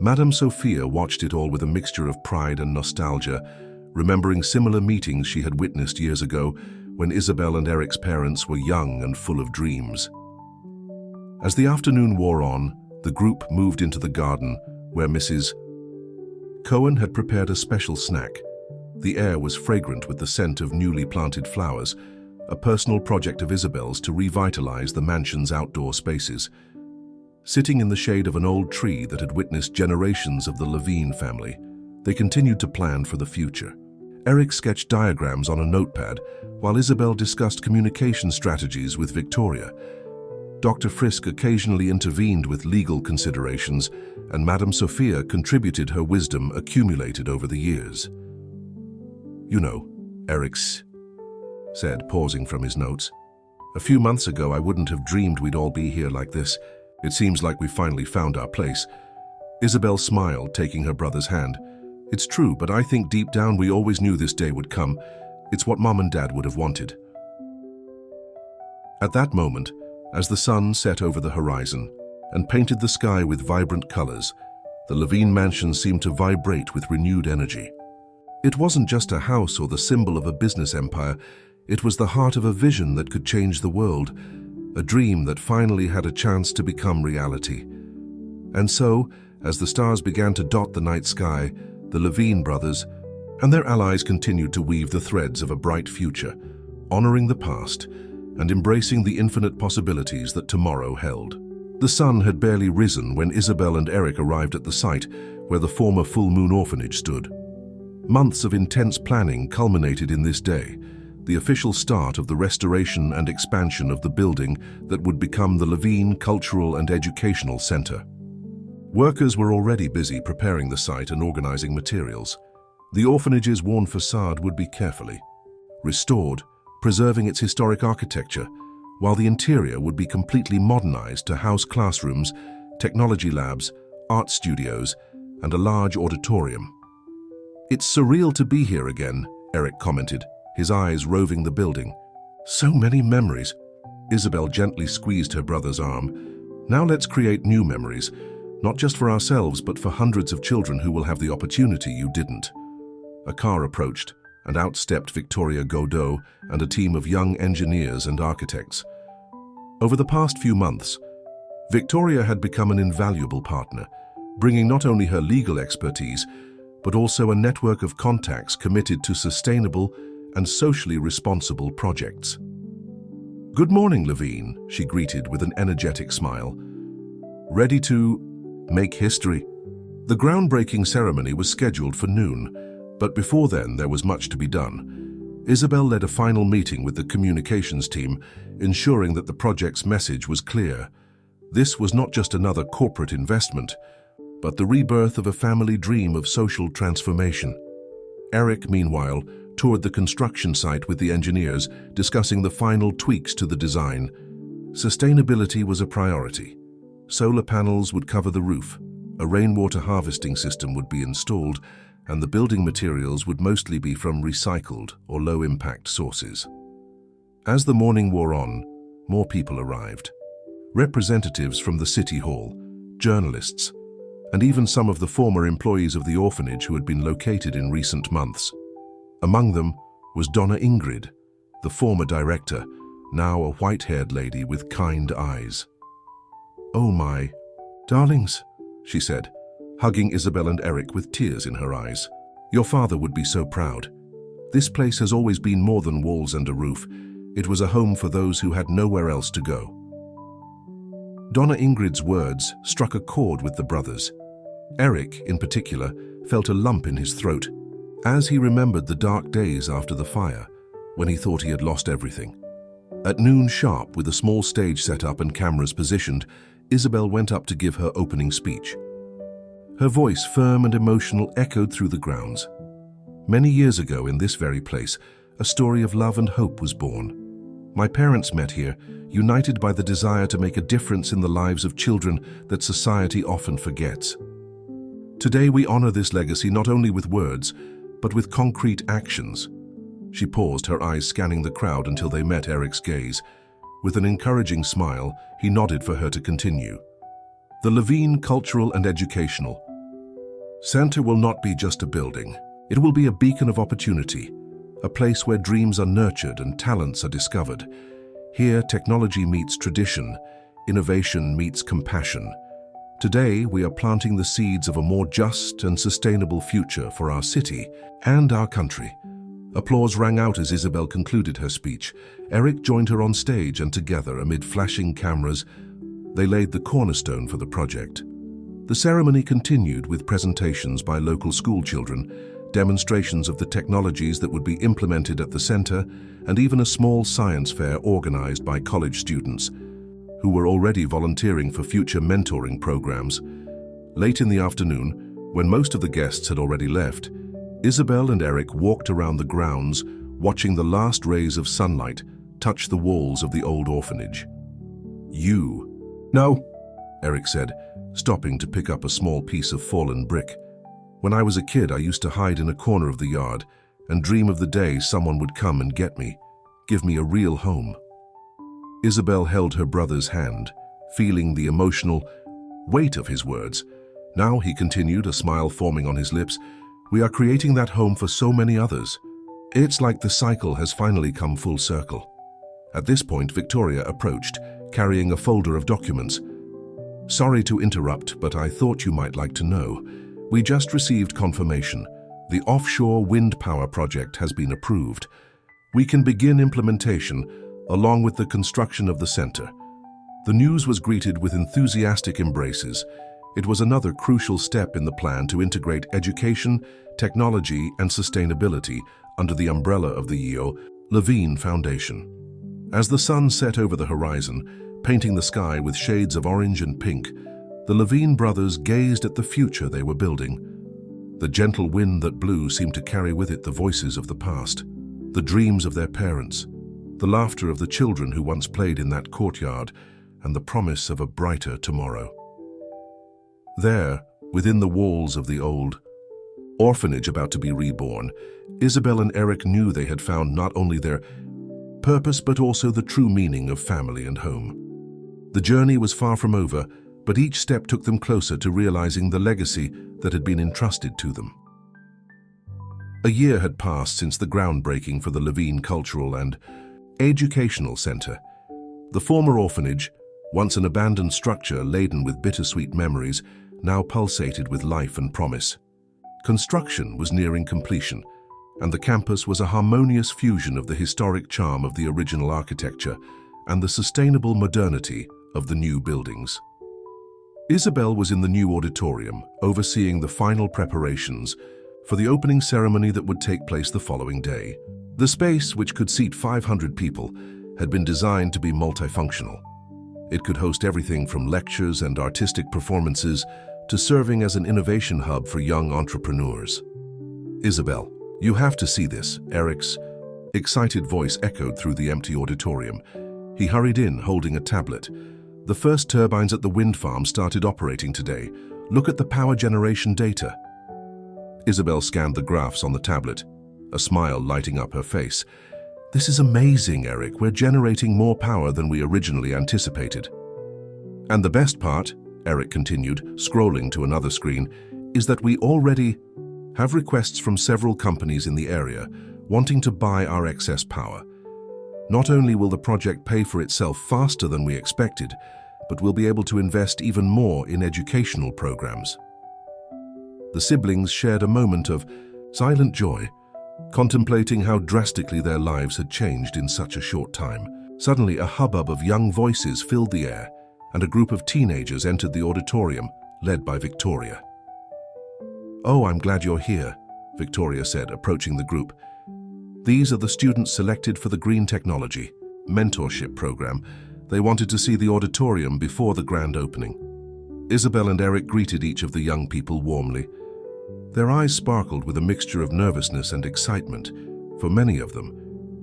Madame Sophia watched it all with a mixture of pride and nostalgia, remembering similar meetings she had witnessed years ago when Isabel and Eric's parents were young and full of dreams. As the afternoon wore on, the group moved into the garden where Mrs. Cohen had prepared a special snack. The air was fragrant with the scent of newly planted flowers, a personal project of Isabel's to revitalize the mansion's outdoor spaces. Sitting in the shade of an old tree that had witnessed generations of the Levine family, they continued to plan for the future. Eric sketched diagrams on a notepad, while Isabel discussed communication strategies with Victoria. Dr. Frisk occasionally intervened with legal considerations, and Madame Sophia contributed her wisdom accumulated over the years. "You know," Eric said, pausing from his notes, "a few months ago I wouldn't have dreamed we'd all be here like this. It seems like we finally found our place." Isabel smiled, taking her brother's hand. "It's true, but I think deep down we always knew this day would come. It's what Mom and Dad would have wanted." At that moment, as the sun set over the horizon and painted the sky with vibrant colors, the Levine mansion seemed to vibrate with renewed energy. It wasn't just a house or the symbol of a business empire, it was the heart of a vision that could change the world, a dream that finally had a chance to become reality. And so, as the stars began to dot the night sky, the Levine brothers and their allies continued to weave the threads of a bright future, honoring the past and embracing the infinite possibilities that tomorrow held. The sun had barely risen when Isabel and Eric arrived at the site where the former Full Moon Orphanage stood. Months of intense planning culminated in this day, the official start of the restoration and expansion of the building that would become the Levine Cultural and Educational Center. Workers were already busy preparing the site and organizing materials. The orphanage's worn facade would be carefully restored, preserving its historic architecture, while the interior would be completely modernized to house classrooms, technology labs, art studios, and a large auditorium. "It's surreal to be here again," Eric commented, his eyes roving the building. "So many memories." Isabel gently squeezed her brother's arm. "Now let's create new memories, not just for ourselves, but for hundreds of children who will have the opportunity you didn't." A car approached, and out stepped Victoria Godot and a team of young engineers and architects. Over the past few months, Victoria had become an invaluable partner, bringing not only her legal expertise, but also a network of contacts committed to sustainable and socially responsible projects. "Good morning, Levine," she greeted with an energetic smile. "Ready to make history?" The groundbreaking ceremony was scheduled for noon, but before then there was much to be done. Isabel led a final meeting with the communications team, ensuring that the project's message was clear. This was not just another corporate investment, but the rebirth of a family dream of social transformation. Eric, meanwhile, toured the construction site with the engineers, discussing the final tweaks to the design. Sustainability was a priority. Solar panels would cover the roof, a rainwater harvesting system would be installed, and the building materials would mostly be from recycled or low-impact sources. As the morning wore on, more people arrived. Representatives from the City Hall, journalists, and even some of the former employees of the orphanage who had been located in recent months. Among them was Donna Ingrid, the former director, now a white-haired lady with kind eyes. "Oh my darlings," she said, hugging Isabel and Eric with tears in her eyes. "Your father would be so proud. This place has always been more than walls and a roof. It was a home for those who had nowhere else to go." Donna Ingrid's words struck a chord with the brothers. Eric, in particular, felt a lump in his throat as he remembered the dark days after the fire, when he thought he had lost everything. At noon sharp, with a small stage set up and cameras positioned, Isabel went up to give her opening speech. Her voice, firm and emotional, echoed through the grounds. Many years ago, in this very place, a story of love and hope was born. My parents met here, united by the desire to make a difference in the lives of children that society often forgets. Today we honor this legacy not only with words, but with concrete actions. She paused, her eyes scanning the crowd until they met Eric's gaze. With an encouraging smile, he nodded for her to continue. The Levine Cultural and Educational Center will not be just a building. It will be a beacon of opportunity, a place where dreams are nurtured and talents are discovered. Here, technology meets tradition, innovation meets compassion. Today, we are planting the seeds of a more just and sustainable future for our city and our country. Applause rang out as Isabel concluded her speech. Eric joined her on stage, and together, amid flashing cameras, they laid the cornerstone for the project. The ceremony continued with presentations by local school children, demonstrations of the technologies that would be implemented at the center, and even a small science fair organized by college students, who were already volunteering for future mentoring programs. Late in the afternoon, when most of the guests had already left, Isabel and Eric walked around the grounds, watching the last rays of sunlight touch the walls of the old orphanage. No, Eric said, stopping to pick up a small piece of fallen brick. When I was a kid, I used to hide in a corner of the yard and dream of the day someone would come and get me, give me a real home. Isabel held her brother's hand, feeling the emotional weight of his words. Now, he continued, a smile forming on his lips, we are creating that home for so many others. It's like the cycle has finally come full circle. At this point, Victoria approached, carrying a folder of documents. Sorry to interrupt, but I thought you might like to know. We just received confirmation. The offshore wind power project has been approved. We can begin implementation, along with the construction of the center. The news was greeted with enthusiastic embraces. It was another crucial step in the plan to integrate education, technology, and sustainability under the umbrella of the Levine Foundation. As the sun set over the horizon, painting the sky with shades of orange and pink, the Levine brothers gazed at the future they were building. The gentle wind that blew seemed to carry with it the voices of the past, the dreams of their parents, the laughter of the children who once played in that courtyard, and the promise of a brighter tomorrow. There, within the walls of the old orphanage about to be reborn, Isabel and Eric knew they had found not only their purpose but also the true meaning of family and home. The journey was far from over, but each step took them closer to realizing the legacy that had been entrusted to them. A year had passed since the groundbreaking for the Levine Cultural and Educational Center. The former orphanage, once an abandoned structure laden with bittersweet memories, now pulsated with life and promise. Construction was nearing completion, and the campus was a harmonious fusion of the historic charm of the original architecture and the sustainable modernity of the new buildings. Isabel was in the new auditorium, overseeing the final preparations for the opening ceremony that would take place the following day. The space, which could seat 500 people, had been designed to be multifunctional. It could host everything from lectures and artistic performances to serving as an innovation hub for young entrepreneurs. Isabel, you have to see this, Eric's excited voice echoed through the empty auditorium. He hurried in, holding a tablet. The first turbines at the wind farm started operating today. Look at the power generation data. Isabel scanned the graphs on the tablet, a smile lighting up her face. This is amazing, Eric. We're generating more power than we originally anticipated. And the best part, Eric continued, scrolling to another screen, is that we already have requests from several companies in the area wanting to buy our excess power. Not only will the project pay for itself faster than we expected, but we'll be able to invest even more in educational programs. The siblings shared a moment of silent joy, contemplating how drastically their lives had changed in such a short time. Suddenly, a hubbub of young voices filled the air, and a group of teenagers entered the auditorium, led by Victoria. "Oh, I'm glad you're here," Victoria said, approaching the group. "These are the students selected for the Green Technology mentorship program. They wanted to see the auditorium before the grand opening." Isabel and Eric greeted each of the young people warmly. Their eyes sparkled with a mixture of nervousness and excitement. For many of them,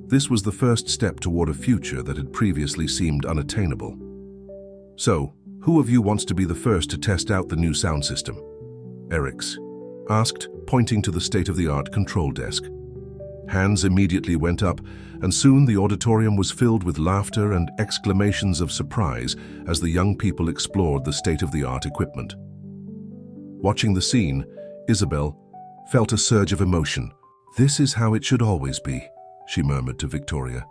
this was the first step toward a future that had previously seemed unattainable. "So, who of you wants to be the first to test out the new sound system?" Eric's asked, pointing to the state-of-the-art control desk. Hands immediately went up, and soon the auditorium was filled with laughter and exclamations of surprise as the young people explored the state-of-the-art equipment. Watching the scene, Isabel felt a surge of emotion. "This is how it should always be," she murmured to Victoria.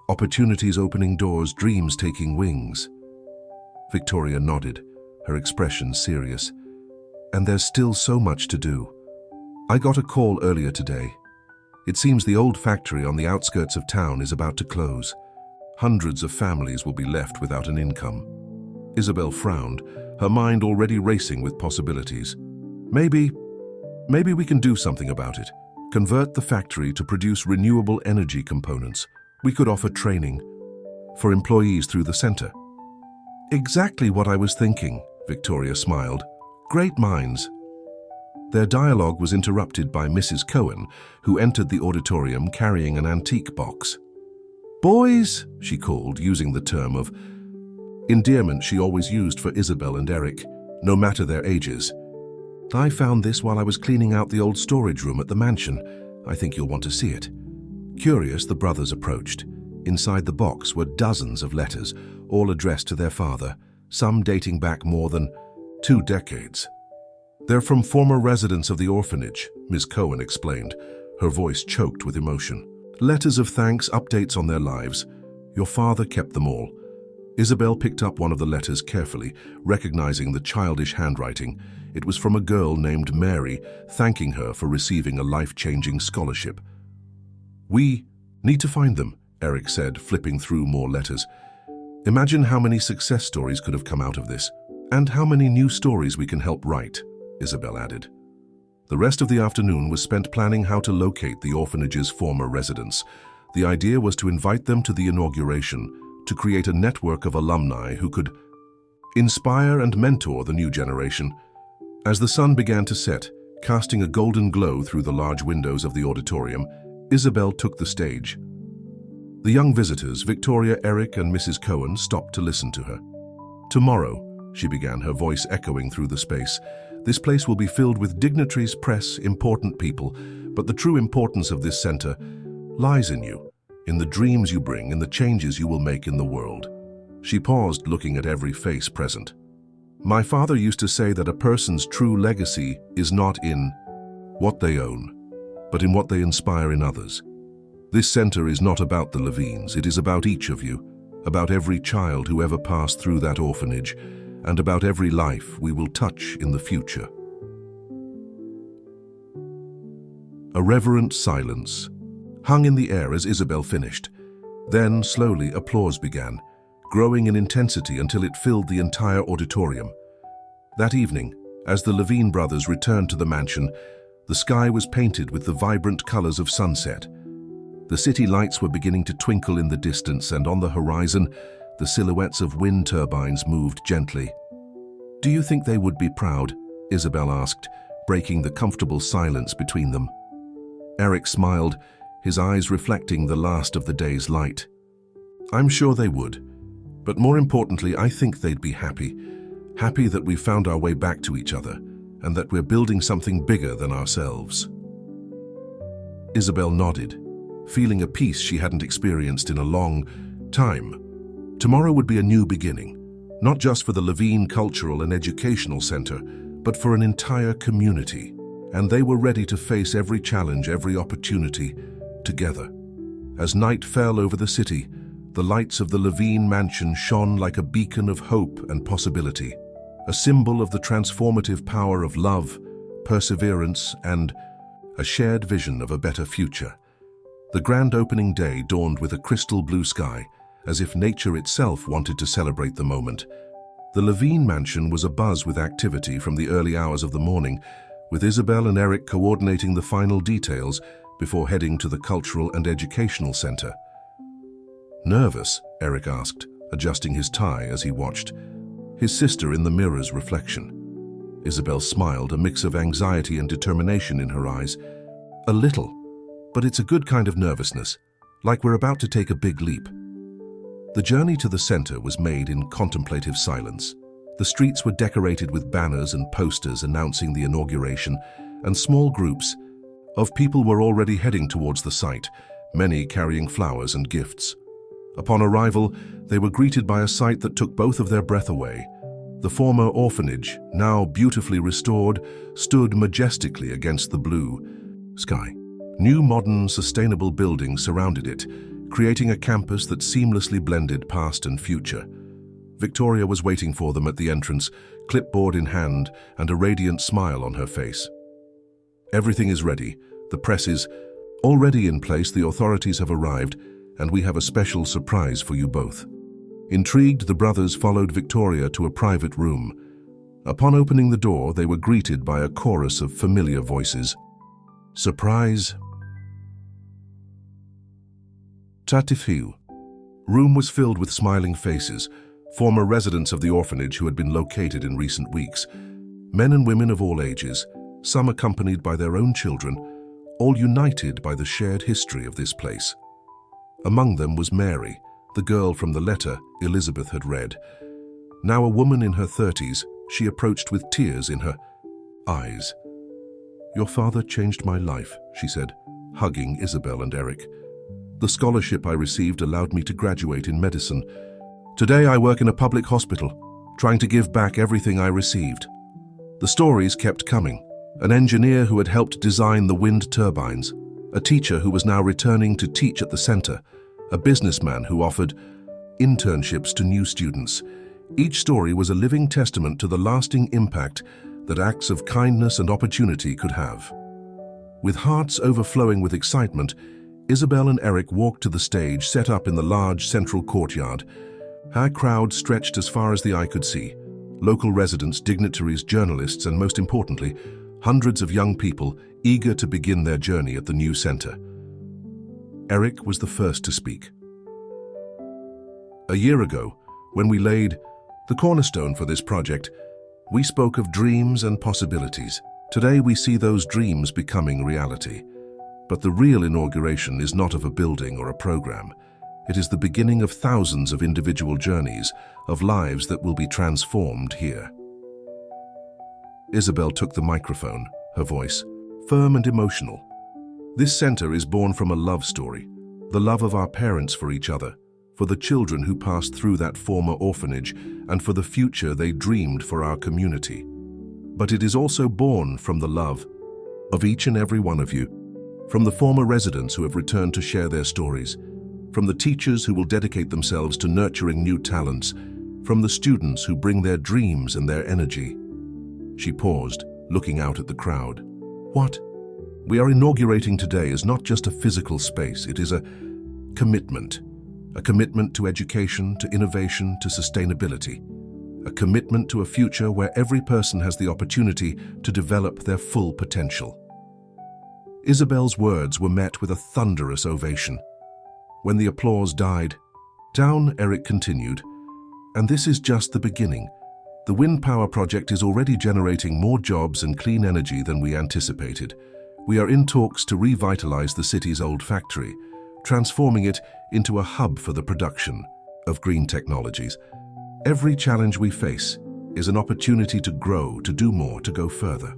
"Opportunities opening doors, dreams taking wings." Victoria nodded, her expression serious. "And there's still so much to do. I got a call earlier today. It seems the old factory on the outskirts of town is about to close. Hundreds of families will be left without an income." Isabel frowned, her mind already racing with possibilities. Maybe we can do something about it. Convert the factory to produce renewable energy components. We could offer training for employees through the center." "Exactly what I was thinking," Victoria smiled. "Great minds." Their dialogue was interrupted by Mrs. Cohen, who entered the auditorium carrying an antique box. "Boys," she called, using the term of endearment she always used for Isabel and Eric, no matter their ages. "I found this while I was cleaning out the old storage room at the mansion. I think you'll want to see it." Curious, the brothers approached. Inside the box were dozens of letters, all addressed to their father, some dating back more than 2 decades. "They're from former residents of the orphanage," Ms. Cohen explained, her voice choked with emotion. "Letters of thanks, updates on their lives. Your father kept them all." Isabel picked up one of the letters carefully, recognizing the childish handwriting. It was from a girl named Mary, thanking her for receiving a life-changing scholarship. "We need to find them," Eric said, flipping through more letters. "Imagine how many success stories could have come out of this, and how many new stories we can help write," Isabel added. The rest of the afternoon was spent planning how to locate the orphanage's former residents. The idea was to invite them to the inauguration, to create a network of alumni who could inspire and mentor the new generation. As the sun began to set, casting a golden glow through the large windows of the auditorium, Isabel took the stage. The young visitors, Victoria, Eric, and Mrs. Cohen, stopped to listen to her. "Tomorrow," she began, her voice echoing through the space, "this place will be filled with dignitaries, press, important people, but the true importance of this center lies in you, in the dreams you bring, in the changes you will make in the world." She paused, looking at every face present. "My father used to say that a person's true legacy is not in what they own, but in what they inspire in others. This center is not about the Levines, it is about each of you, about every child who ever passed through that orphanage, and about every life we will touch in the future." A reverent silence hung in the air as Isabel finished. Then, slowly, applause began, growing in intensity until it filled the entire auditorium. That evening, as the Levine brothers returned to the mansion, the sky was painted with the vibrant colors of sunset. The city lights were beginning to twinkle in the distance, and on the horizon, the silhouettes of wind turbines moved gently. "Do you think they would be proud?" Isabel asked, breaking the comfortable silence between them. Eric smiled, his eyes reflecting the last of the day's light. "I'm sure they would. But more importantly, I think they'd be happy. Happy that we found our way back to each other, and that we're building something bigger than ourselves." Isabel nodded, feeling a peace she hadn't experienced in a long time. Tomorrow would be a new beginning, not just for the Levine Cultural and Educational Center, but for an entire community, and they were ready to face every challenge, every opportunity, together. As night fell over the city, the lights of the Levine mansion shone like a beacon of hope and possibility, a symbol of the transformative power of love, perseverance, and a shared vision of a better future. The grand opening day dawned with a crystal blue sky, as if nature itself wanted to celebrate the moment. The Levine mansion was abuzz with activity from the early hours of the morning, with Isabel and Eric coordinating the final details before heading to the Cultural and Educational Center. "Nervous?" Eric asked, adjusting his tie as he watched his sister in the mirror's reflection. Isabel smiled, a mix of anxiety and determination in her eyes. "A little, but it's a good kind of nervousness, like we're about to take a big leap." The journey to the center was made in contemplative silence. The streets were decorated with banners and posters announcing the inauguration, and small groups of people were already heading towards the site, many carrying flowers and gifts. Upon arrival, they were greeted by a sight that took both of their breath away. The former orphanage, now beautifully restored, stood majestically against the blue sky. New modern, sustainable buildings surrounded it, creating a campus that seamlessly blended past and future. Victoria was waiting for them at the entrance, clipboard in hand and a radiant smile on her face. Everything is ready. The press is already in place, the authorities have arrived, and we have a special surprise for you both. Intrigued, the brothers followed Victoria to a private room. Upon opening the door, they were greeted by a chorus of familiar voices. Surprise. Tatifiu. Room was filled with smiling faces, former residents of the orphanage who had been located in recent weeks. Men and women of all ages, some accompanied by their own children, all united by the shared history of this place. Among them was Mary, the girl from the letter Elizabeth had read. Now a woman in her 30s, she approached with tears in her eyes. "Your father changed my life," she said, hugging Isabel and Eric. "The scholarship I received allowed me to graduate in medicine. Today I work in a public hospital, trying to give back everything I received." The stories kept coming. An engineer who had helped design the wind turbines, a teacher who was now returning to teach at the center, a businessman who offered internships to new students. Each story was a living testament to the lasting impact that acts of kindness and opportunity could have. With hearts overflowing with excitement, Isabel and Eric walked to the stage set up in the large central courtyard. Our crowd stretched as far as the eye could see. Local residents, dignitaries, journalists, and most importantly, hundreds of young people eager to begin their journey at the new center. Eric was the first to speak. A year ago, when we laid the cornerstone for this project, we spoke of dreams and possibilities. Today we see those dreams becoming reality. But the real inauguration is not of a building or a program. It is the beginning of thousands of individual journeys, of lives that will be transformed here. Isabel took the microphone, her voice firm and emotional. This center is born from a love story, the love of our parents for each other, for the children who passed through that former orphanage, and for the future they dreamed for our community. But it is also born from the love of each and every one of you, from the former residents who have returned to share their stories, from the teachers who will dedicate themselves to nurturing new talents, from the students who bring their dreams and their energy. She paused, looking out at the crowd. What we are inaugurating today is not just a physical space, it is a commitment to education, to innovation, to sustainability, a commitment to a future where every person has the opportunity to develop their full potential. Isabel's words were met with a thunderous ovation. When the applause died down, Eric continued, "And this is just the beginning. The wind power project is already generating more jobs and clean energy than we anticipated. We are in talks to revitalize the city's old factory, transforming it into a hub for the production of green technologies. Every challenge we face is an opportunity to grow, to do more, to go further."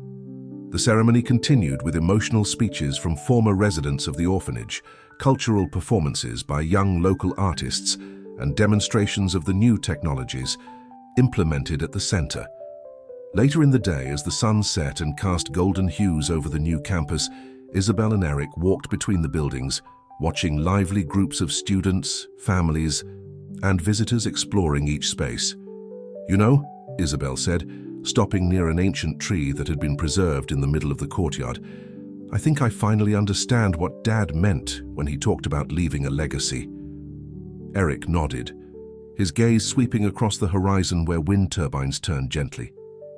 The ceremony continued with emotional speeches from former residents of the orphanage, cultural performances by young local artists, and demonstrations of the new technologies implemented at the center. Later in the day, as the sun set and cast golden hues over the new campus, Isabel and Eric walked between the buildings, watching lively groups of students, families, and visitors exploring each space. "You know," Isabel said, stopping near an ancient tree that had been preserved in the middle of the courtyard, "I think I finally understand what Dad meant when he talked about leaving a legacy." Eric nodded, his gaze sweeping across the horizon where wind turbines turned gently.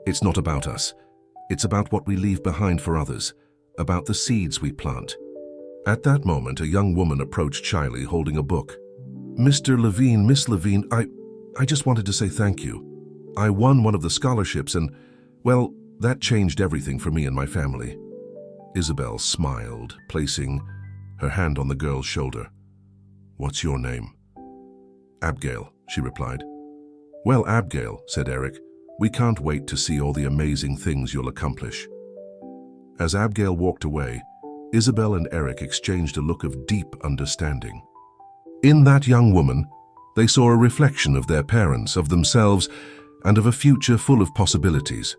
"It's not about us. It's about what we leave behind for others, about the seeds we plant." At that moment, a young woman approached shyly, holding a book. "Mr. Levine, Miss Levine, I just wanted to say thank you. I won one of the scholarships and, well, that changed everything for me and my family." Isabel smiled, placing her hand on the girl's shoulder. "What's your name?" "Abigail," she replied. "Well, Abigail," said Eric, "we can't wait to see all the amazing things you'll accomplish." As Abigail walked away, Isabel and Eric exchanged a look of deep understanding. In that young woman, they saw a reflection of their parents, of themselves, and of a future full of possibilities.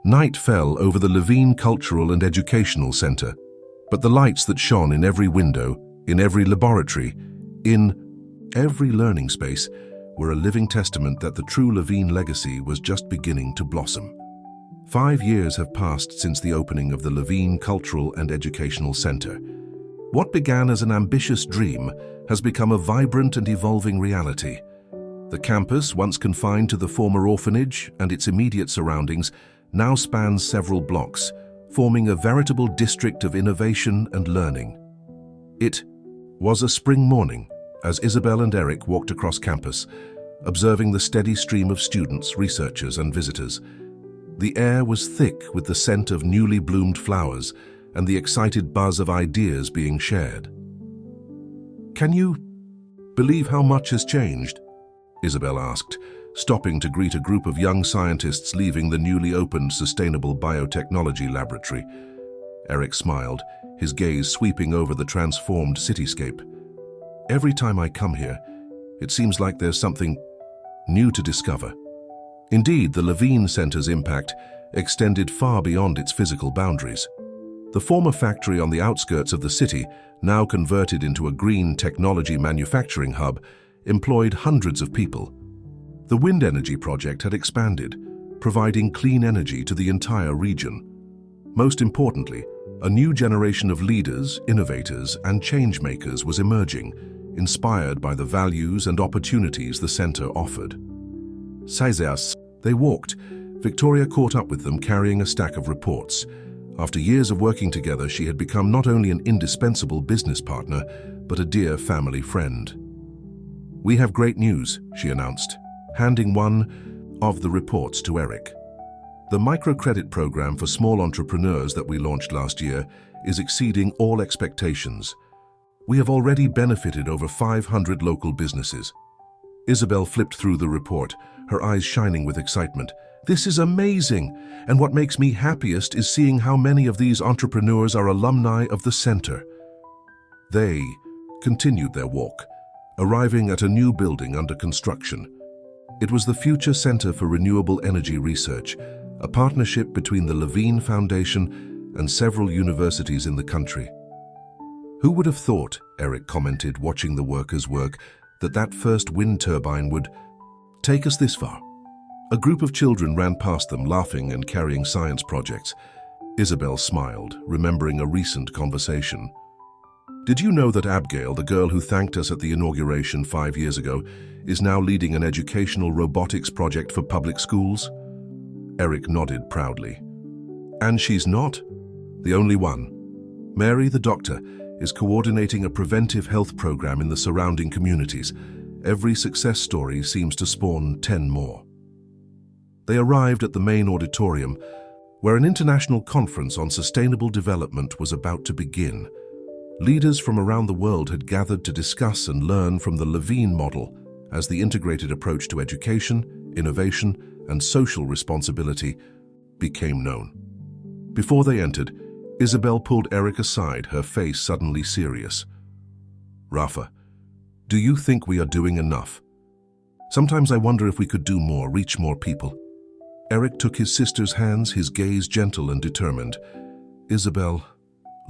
Night fell over the Levine Cultural and Educational Center, but the lights that shone in every window, in every laboratory, in every learning space, were a living testament that the true Levine legacy was just beginning to blossom. 5 years have passed since the opening of the Levine Cultural and Educational Center. What began as an ambitious dream has become a vibrant and evolving reality. The campus, once confined to the former orphanage and its immediate surroundings, now spans several blocks, forming a veritable district of innovation and learning. It was a spring morning as Isabel and Eric walked across campus, observing the steady stream of students, researchers, and visitors. The air was thick with the scent of newly bloomed flowers and the excited buzz of ideas being shared. "Can you believe how much has changed?" Isabel asked, stopping to greet a group of young scientists leaving the newly opened Sustainable Biotechnology Laboratory. Eric smiled, his gaze sweeping over the transformed cityscape. "Every time I come here, it seems like there's something new to discover." Indeed, the Levine Center's impact extended far beyond its physical boundaries. The former factory on the outskirts of the city, now converted into a green technology manufacturing hub, employed hundreds of people. The wind energy project had expanded, providing clean energy to the entire region. Most importantly, a new generation of leaders, innovators, and change-makers was emerging, inspired by the values and opportunities the center offered. They walked. Victoria caught up with them carrying a stack of reports. After years of working together, she had become not only an indispensable business partner, but a dear family friend. "We have great news," she announced, handing one of the reports to Eric. "The microcredit program for small entrepreneurs that we launched last year is exceeding all expectations. We have already benefited over 500 local businesses." Isabel flipped through the report, her eyes shining with excitement. "This is amazing, and what makes me happiest is seeing how many of these entrepreneurs are alumni of the center." They continued their walk, arriving at a new building under construction. It was the Future Center for Renewable Energy Research, a partnership between the Levine Foundation and several universities in the country. "Who would have thought," Eric commented, watching the workers work, that first wind turbine would take us this far?" A group of children ran past them, laughing and carrying science projects. Isabel smiled, remembering a recent conversation. "Did you know that Abigail, the girl who thanked us at the inauguration 5 years ago, is now leading an educational robotics project for public schools?" Eric nodded proudly. "And she's not the only one. Mary, the doctor, is coordinating a preventive health program in the surrounding communities. Every success story seems to spawn 10 more." They arrived at the main auditorium, where an international conference on sustainable development was about to begin. Leaders from around the world had gathered to discuss and learn from the Levine model as the integrated approach to education, innovation, and social responsibility became known. Before they entered, Isabel pulled Eric aside, her face suddenly serious. "Rafa, do you think we are doing enough? Sometimes I wonder if we could do more, reach more people." Eric took his sister's hands, his gaze gentle and determined. "Isabel,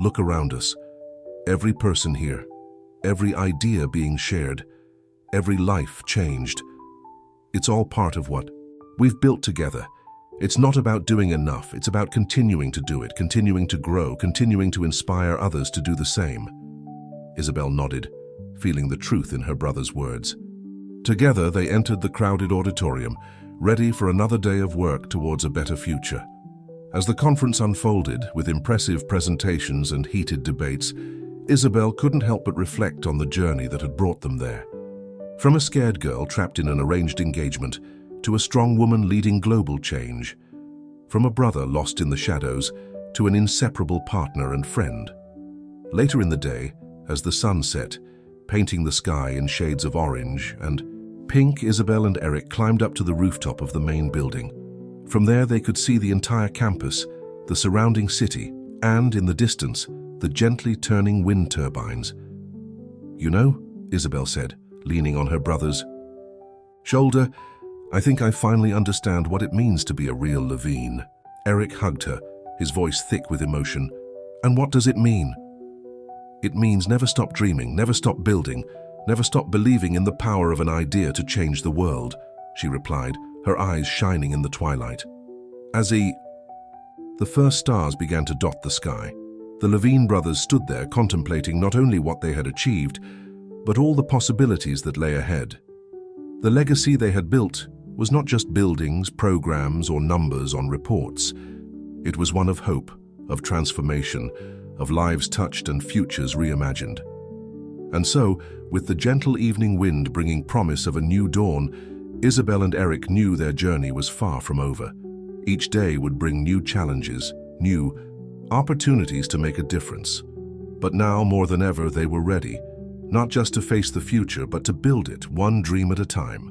look around us. Every person here, every idea being shared, every life changed. It's all part of what we've built together. It's not about doing enough, it's about continuing to do it, continuing to grow, continuing to inspire others to do the same." Isabel nodded, feeling the truth in her brother's words. Together they entered the crowded auditorium, ready for another day of work towards a better future. As the conference unfolded, with impressive presentations and heated debates, Isabel couldn't help but reflect on the journey that had brought them there. From a scared girl trapped in an arranged engagement, to a strong woman leading global change. From a brother lost in the shadows, to an inseparable partner and friend. Later in the day, as the sun set, painting the sky in shades of orange and pink, Isabel and Eric climbed up to the rooftop of the main building. From there they could see the entire campus, the surrounding city, and, in the distance, the gently turning wind turbines. "You know," Isabel said, leaning on her brother's shoulder, "I think I finally understand what it means to be a real Levine." Eric hugged her, his voice thick with emotion. "And what does it mean?" "It means never stop dreaming, never stop building, never stop believing in the power of an idea to change the world," she replied, her eyes shining in the twilight. The first stars began to dot the sky. The Levine brothers stood there contemplating not only what they had achieved, but all the possibilities that lay ahead. The legacy they had built was not just buildings, programs, or numbers on reports. It was one of hope, of transformation, of lives touched and futures reimagined. And so, with the gentle evening wind bringing promise of a new dawn, Isabel and Eric knew their journey was far from over. Each day would bring new challenges, new opportunities to make a difference. But now, more than ever, they were ready, not just to face the future, but to build it one dream at a time.